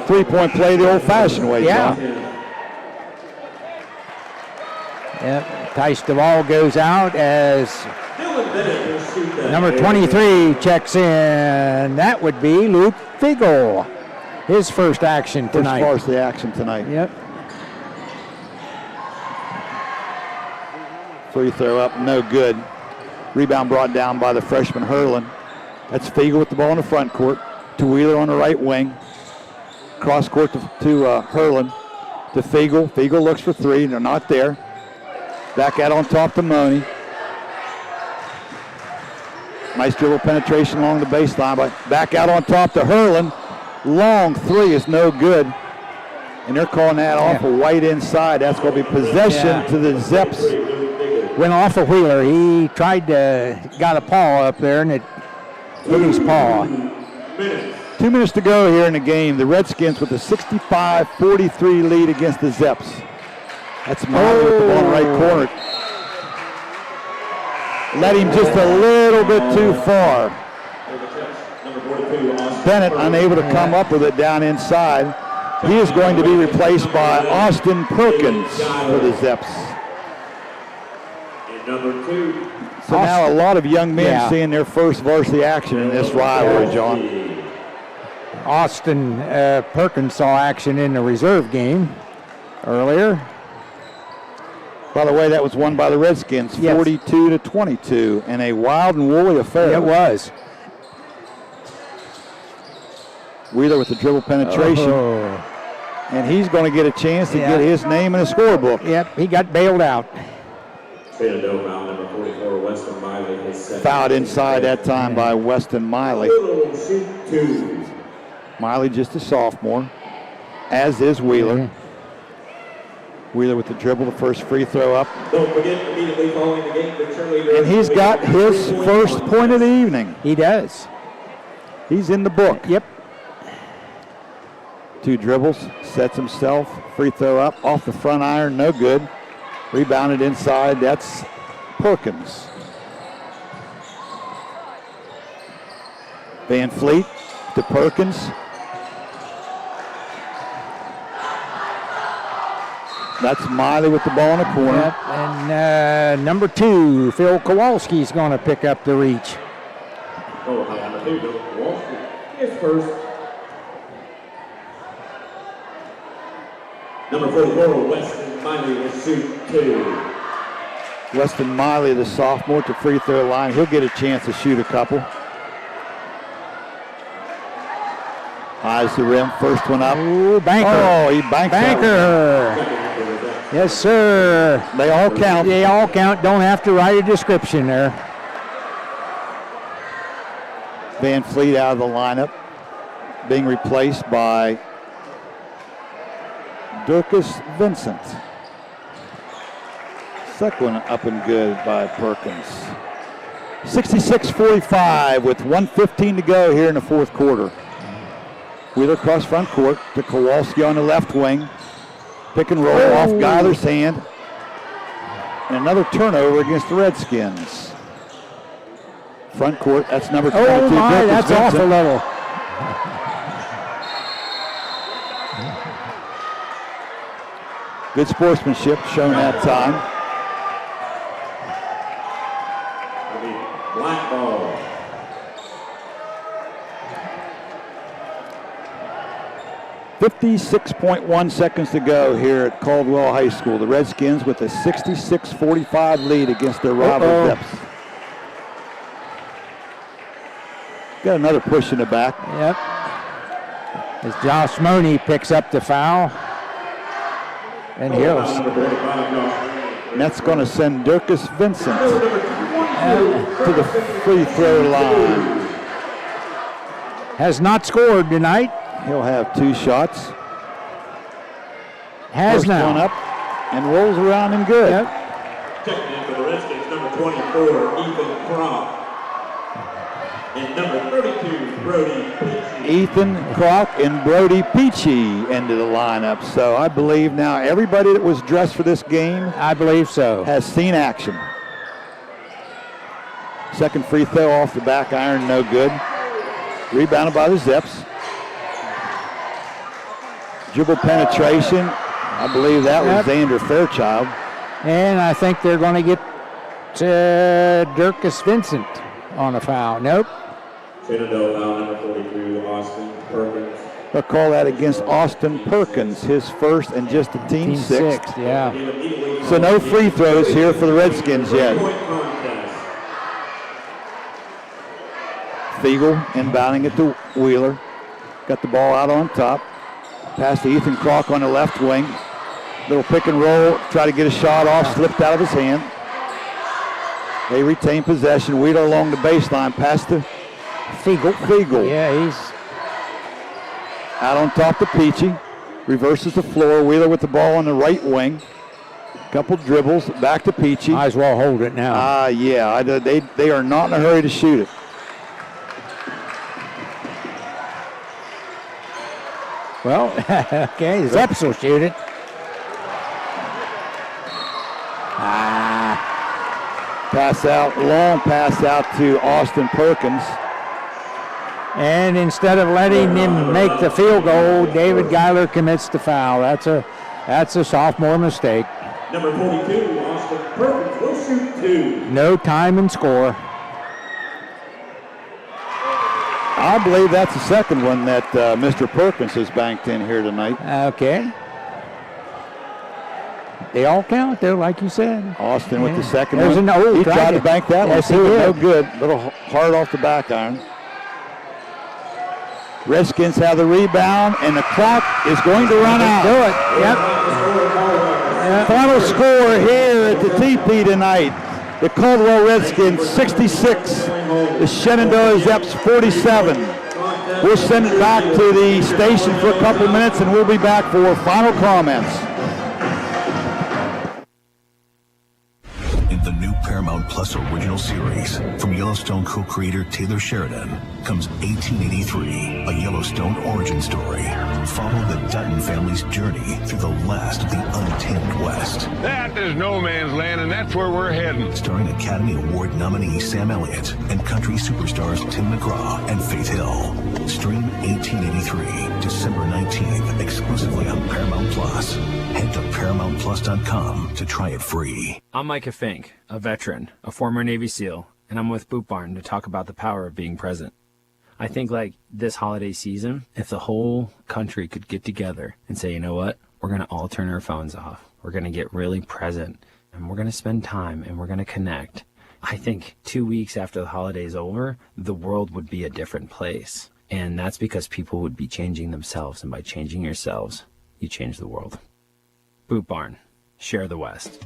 E: three-point play the old-fashioned way, John.
F: Yep. Tice Duvall goes out as number 23 checks in. That would be Luke Fiegel. His first action tonight.
E: First varsity action tonight.
F: Yep.
E: Free throw up, no good. Rebound brought down by the freshman Hurlin. That's Fiegel with the ball in the front court. To Wheeler on the right wing. Cross court to Hurlin. To Fiegel. Fiegel looks for three. They're not there. Back out on top to Money. Nice dribble penetration along the baseline. But back out on top to Hurlin. Long three is no good. And they're calling that off a white inside. That's going to be possession to the Zeps.
F: Went off of Wheeler. He tried to, got a paw up there and it hit his paw.
E: 2 minutes to go here in the game. The Redskins with a 65-43 lead against the Zeps. That's Miley with the ball in the right corner. Led him just a little bit too far. Bennett unable to come up with it down inside. He is going to be replaced by Austin Perkins for the Zeps. So now a lot of young men seeing their first varsity action in this rivalry, John.
F: Austin Perkins saw action in the reserve game earlier.
E: By the way, that was won by the Redskins, 42-22, in a wild and woolly affair.
F: It was.
E: Wheeler with the dribble penetration. And he's going to get a chance to get his name in the scorebook.
F: Yep, he got bailed out.
C: Shenandoah foul number 44, Weston Miley.
E: Fouled inside that time by Weston Miley. Miley just a sophomore, as is Wheeler. Wheeler with the dribble, the first free throw up.
C: Don't forget, immediately following the game, the cheerleader.
E: And he's got his first point of the evening.
F: He does.
E: He's in the book.
F: Yep.
E: 2 dribbles, sets himself, free throw up, off the front iron, no good. Rebounded inside, that's Perkins. Van Fleet to Perkins. That's Miley with the ball in the corner.
F: Yep. And number 2, Phil Kowalski's going to pick up the reach.
C: Number 2, Phil Kowalski is first. Number 44, Weston Miley will shoot 2.
E: Weston Miley, the sophomore, to free throw line. He'll get a chance to shoot a couple. Eyes the rim, first one up.
F: Ooh, banker.
E: Oh, he banks
F: banker. Yes, sir.
E: They all count.
F: They all count. Don't have to write a description there.
E: Van Fleet out of the lineup, being replaced by Durkis Vincent. Second one up and good by Perkins. 66-45 with 1:15 to go here in the fourth quarter. Wheeler cross front court to Kowalski on the left wing. Pick and roll off Geiler's hand. And another turnover against the Redskins. Front court, that's number 22.
F: Oh my, that's off a level.
E: Good sportsmanship shown that time. 56.1 seconds to go here at Caldwell High School. The Redskins with a 66-45 lead against their rival Zips. Got another push in the back.
F: Yep. As Josh Money picks up the foul. And
E: that's going to send Dirkus Vincent to the free throw line.
F: Has not scored tonight.
E: He'll have 2 shots.
F: Has
E: First
F: now.
E: one up and rolls around and good.
F: Yep.
C: Checking in for the Redskins, number 24, Ethan Kroc. And number 32, Brody Peachy.
E: Ethan Kroc and Brody Peachy into the lineup. So I believe now everybody that was dressed for this game,
F: I believe so,
E: has seen action. Second free throw off the back iron, no good. Rebounded by the Zips. Dribble penetration. I believe that was Xander Fairchild.
F: And I think they're going to get Dirkus Vincent on a foul. Nope.
C: Shenandoah foul number 42, Austin Perkins.
E: They'll call that against Austin Perkins, his first and just a team sixth.
F: Yeah.
E: So no free throws here for the Redskins yet. Fiegel inbounding it to Wheeler. Got the ball out on top. Pass to Ethan Kroc on the left wing. Little pick and roll, try to get a shot off, slipped out of his hand. They retain possession. Wheeler along the baseline, pass to Fiegel.
F: Yeah, he's
E: out on top to Peachy. Reverses the floor. Wheeler with the ball on the right wing. Couple dribbles, back to Peachy.
F: Might as well hold it now.
E: Yeah, they are not in a hurry to shoot it.
F: Well, okay, Zeps will shoot it.
E: Pass out, long pass out to Austin Perkins.
F: And instead of letting him make the field goal, David Geiler commits the foul. That's a sophomore mistake.
C: Number 42, Austin Perkins will shoot 2.
F: No time and score.
E: I believe that's the second one that Mr. Perkins has banked in here tonight.
F: Okay. They all count, though, like you said.
E: Austin with the second
F: There's
E: one.
F: He
E: tried to bank that
F: yes,
E: one.
F: He
E: No
F: did.
E: good. Little hard off the back iron. Redskins have the rebound, and the clock is going to run out.
F: Do it. Yep.
E: Final score here at the TP tonight. The Caldwell Redskins 66, the Shenandoah Zeps 47. We'll send it back to the station for a couple minutes, and we'll be back for final comments.
H: In the new Paramount Plus original series, from Yellowstone co-creator Taylor Sheridan, comes 1883, a Yellowstone origin story. Follow the Dutton family's journey through the last of the untamed West.
I: That is no man's land, and that's where we're heading.
H: Starring Academy Award nominee Sam Elliott and country superstars Tim McGraw and Faith Hill. Stream 1883, December 19th, exclusively on Paramount Plus. Head to ParamountPlus.com to try it free.
J: I'm Micah Fink, a veteran, a former Navy SEAL, and I'm with Boot Barn to talk about the power of being present. I think like this holiday season, if the whole country could get together and say, you know what, we're going to all turn our phones off. We're going to get really present, and we're going to spend time, and we're going to connect. I think 2 weeks after the holiday's over, the world would be a different place. And that's because people would be changing themselves, and by changing yourselves, you change the world. Boot Barn, share the West.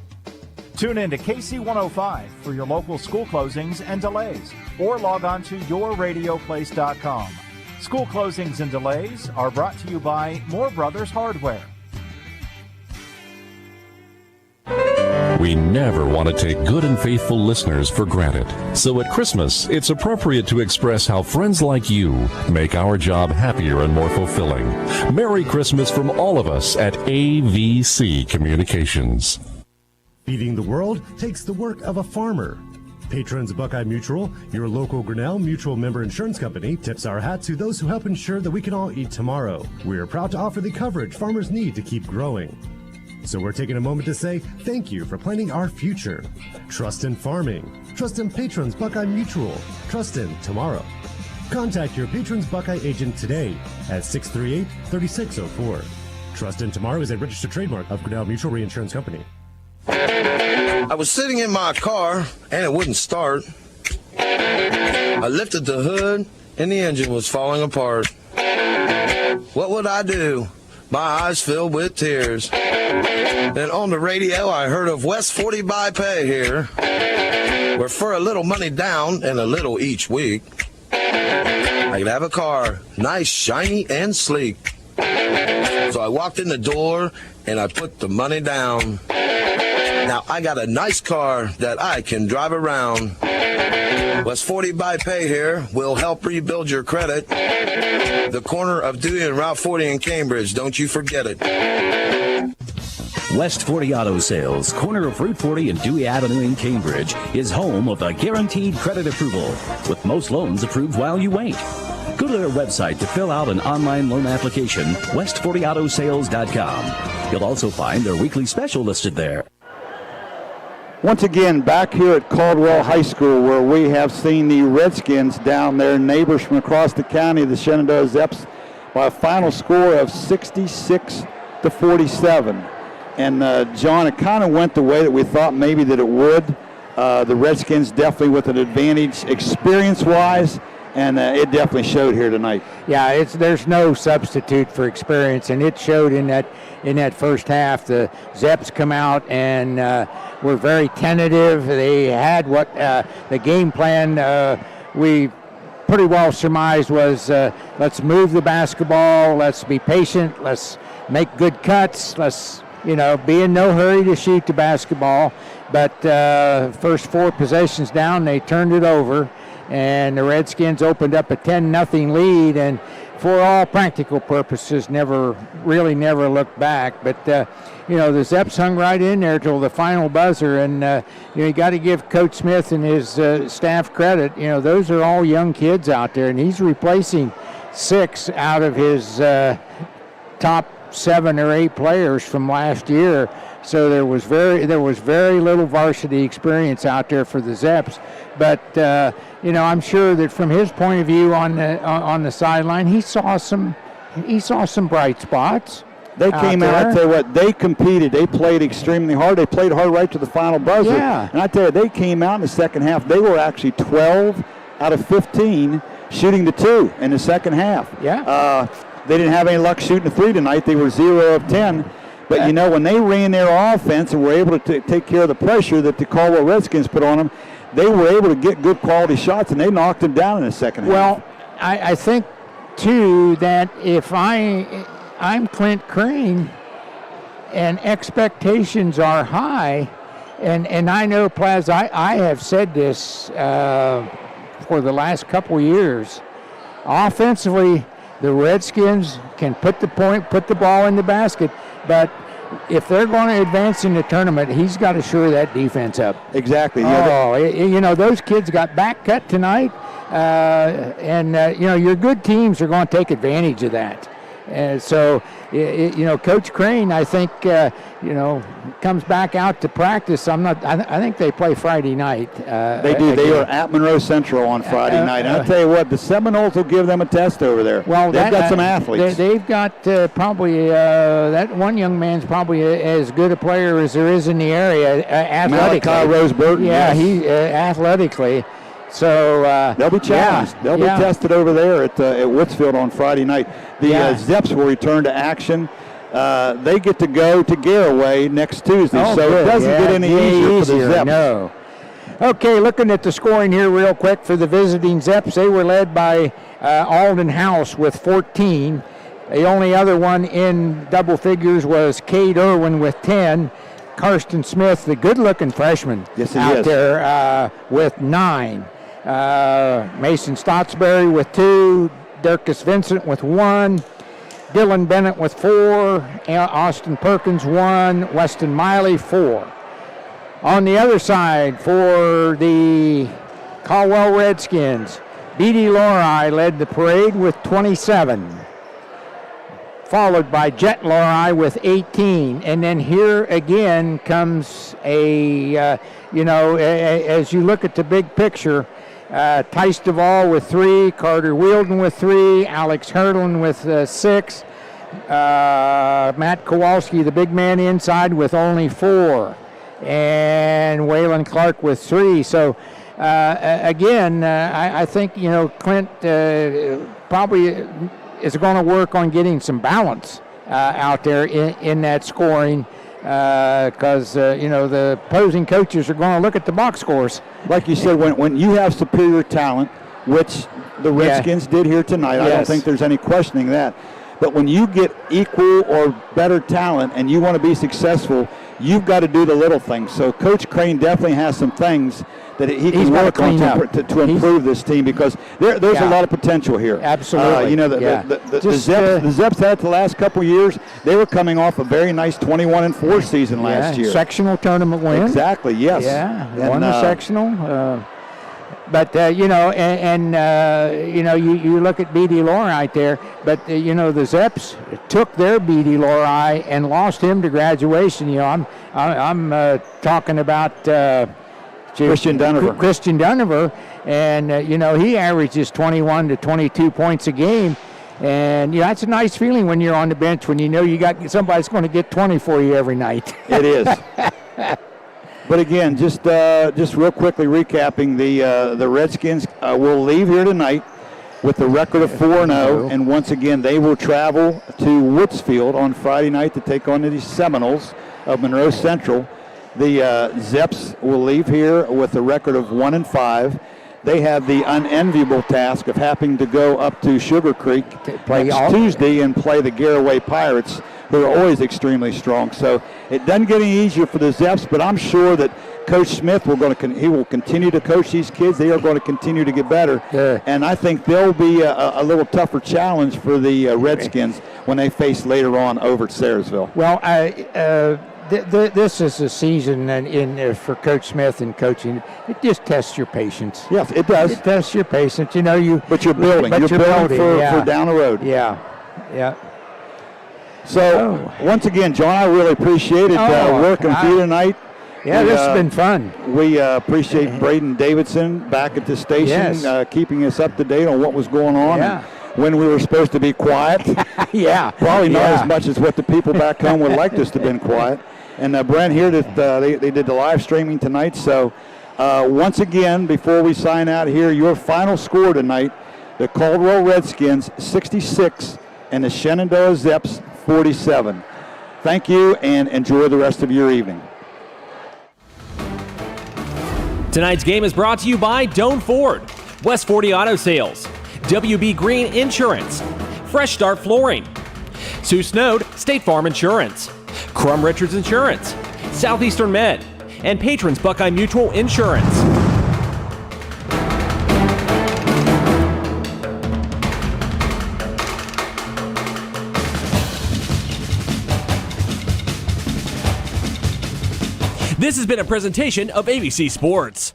N: Tune in to KC105 for your local school closings and delays, or log on to yourradioplace.com. School closings and delays are brought to you by Moore Brothers Hardware.
G: We never want to take good and faithful listeners for granted. So at Christmas, it's appropriate to express how friends like you make our job happier and more fulfilling. Merry Christmas from all of us at AVC Communications.
M: Feeding the world takes the work of a farmer. Patrons of Buckeye Mutual, your local Grinnell Mutual member insurance company, tips our hat to those who help ensure that we can all eat tomorrow. We are proud to offer the coverage farmers need to keep growing. So we're taking a moment to say thank you for planning our future. Trust in farming. Trust in patrons Buckeye Mutual. Trust in tomorrow. Contact your Patrons Buckeye agent today at 638-3604. Trust in Tomorrow is a registered trademark of Grinnell Mutual Reinsurance Company.
P: I was sitting in my car and it wouldn't start. I lifted the hood and the engine was falling apart. What would I do? My eyes filled with tears. Then on the radio I heard of West 40 by Pay here, where for a little money down and a little each week, I could have a car, nice, shiny, and sleek. So I walked in the door and I put the money down. Now I got a nice car that I can drive around. West 40 by Pay here will help rebuild your credit. The corner of Dewey and Route 40 in Cambridge, don't you forget it.
S: West 40 Auto Sales, corner of Route 40 and Dewey Avenue in Cambridge, is home of a guaranteed credit approval, with most loans approved while you wait. Go to their website to fill out an online loan application, west40autosales.com. You'll also find their weekly special listed there.
E: Once again, back here at Caldwell High School, where we have seen the Redskins down there, neighbors from across the county, the Shenandoah Zeps, by a final score of 66-47. And John, it kind of went the way that we thought maybe that it would. The Redskins definitely with an advantage experience-wise, and it definitely showed here tonight.
F: Yeah, there's no substitute for experience, and it showed in that first half. The Zeps come out and were very tentative. They had what the game plan we pretty well surmised was let's move the basketball, let's be patient, let's make good cuts, let's be in no hurry to shoot the basketball. But first 4 possessions down, they turned it over, and the Redskins opened up a 10-0 lead, and for all practical purposes, never looked back. But the Zeps hung right in there till the final buzzer, and you got to give Coach Smith and his staff credit. Those are all young kids out there, and he's replacing 6 out of his top 7 or 8 players from last year. So there was very little varsity experience out there for the Zeps. But I'm sure that from his point of view on the sideline, he saw some bright spots.
E: They came out, I tell you what, they competed. They played extremely hard. They played hard right to the final buzzer.
F: Yeah.
E: And I tell you, they came out in the second half. They were actually 12 out of 15 shooting the 2 in the second half.
F: Yeah.
E: They didn't have any luck shooting the 3 tonight. They were 0 of 10. But, when they ran their offense and were able to take care of the pressure that the Caldwell Redskins put on them, they were able to get good quality shots, and they knocked them down in the second half.
F: Well, I think, too, that if I'm Clint Crane and expectations are high, and I know, Plaz, I have said this for the last couple years, offensively, the Redskins can put the ball in the basket, but if they're going to advance in the tournament, he's got to shore that defense up.
E: Exactly.
F: Those kids got back cut tonight, and your good teams are going to take advantage of that. So, Coach Crane, I think, comes back out to practice. I think they play Friday night.
E: They do. They are at Monroe Central on Friday night. And I'll tell you what, the Seminoles will give them a test over there.
F: Well,
E: they've got some athletes.
F: They've got probably that one young man's probably as good a player as there is in the area athletically.
E: Malachi Rose Burton.
F: Yeah,
E: yes.
F: he athletically. So
E: they'll be challenged. They'll be tested over there at Woodsfield on Friday night. The Zeps will return to action. They get to go to Garraway next Tuesday, so
F: good.
E: It doesn't get any easier for the Zeps.
F: No. Okay, looking at the scoring here real quick for the visiting Zeps, they were led by Alden House with 14. The only other one in double figures was Cade Irwin with 10. Karsten Smith, the good-looking freshman, out there with 9. Mason Stottsbury with 2. Dirkus Vincent with 1. Dylan Bennett with 4. Austin Perkins 1. Weston Miley 4. On the other side for the Caldwell Redskins, B.D. Lori led the parade with 27. Followed by Jet Lori with 18. And then here again comes as you look at the big picture, Tice Duvall with 3, Carter Wielden with 3, Alex Hurdlin with 6, Matt Kowalski, the big man inside, with only 4, and Waylon Clark with 3. So again, I think Clint probably is going to work on getting some balance out there in that scoring, because the opposing coaches are going to look at the box scores.
E: Like you said, when you have superior talent, which the Redskins did here tonight, I don't think there's any questioning that. But when you get equal or better talent and you want to be successful, you've got to do the little things. So Coach Crane definitely has some things that he can work on to improve this team, because there's a lot of potential here.
F: Absolutely.
E: The Zeps had the last couple of years, they were coming off a very nice 21-4 season last year.
F: Sectional tournament win.
E: Exactly, yes.
F: Yeah, won the sectional. But, you look at BD Lori right there, but, the Zeps took their BD Lori and lost him to graduation. I'm talking about
E: Christian
F: Dunover, and, he averages 21 to 22 points a game. And, that's a nice feeling when you're on the bench, when you know you got somebody's going to get 20 for you every night.
E: It is. But again, just real quickly recapping, the Redskins will leave here tonight with a record of 4-0, and once again they will travel to Woodsfield on Friday night to take on the Seminoles of Monroe Central. The Zeps will leave here with a record of 1-5. They have the unenviable task of having to go up to Sugar Creek next Tuesday and play the Garaway Pirates, who are always extremely strong. So it doesn't get any easier for the Zeps, but I'm sure that Coach Smith he will continue to coach these kids. They are going to continue to get better.
F: Yeah.
E: And I think there'll be a little tougher challenge for the Redskins when they face later on over at Sayersville.
F: Well, this is a season for Coach Smith and coaching. It just tests your patience.
E: Yes, it does.
F: It tests your patience. But
E: you're building. You're building for down the road.
F: Yeah.
E: So, once again, John, I really appreciated working with you tonight.
F: Yeah, this has been fun.
E: We appreciate Braden Davidson back at the station, keeping us up to date on what was going on and when we were supposed to be quiet. Probably not as much as what the people back home would like us to have been quiet. And Brent here, they did the live streaming tonight. So, once again, before we sign out here, your final score tonight, the Caldwell Redskins 66 and the Shenandoah Zeps 47. Thank you, and enjoy the rest of your evening.
D: Tonight's game is brought to you by Doan Ford, West 40 Auto Sales, WB Green Insurance, Fresh Start Flooring, Sue Snowed State Farm Insurance, Crum Richards Insurance, Southeastern Med, and Patrons Buckeye Mutual Insurance. This has been a presentation of ABC Sports.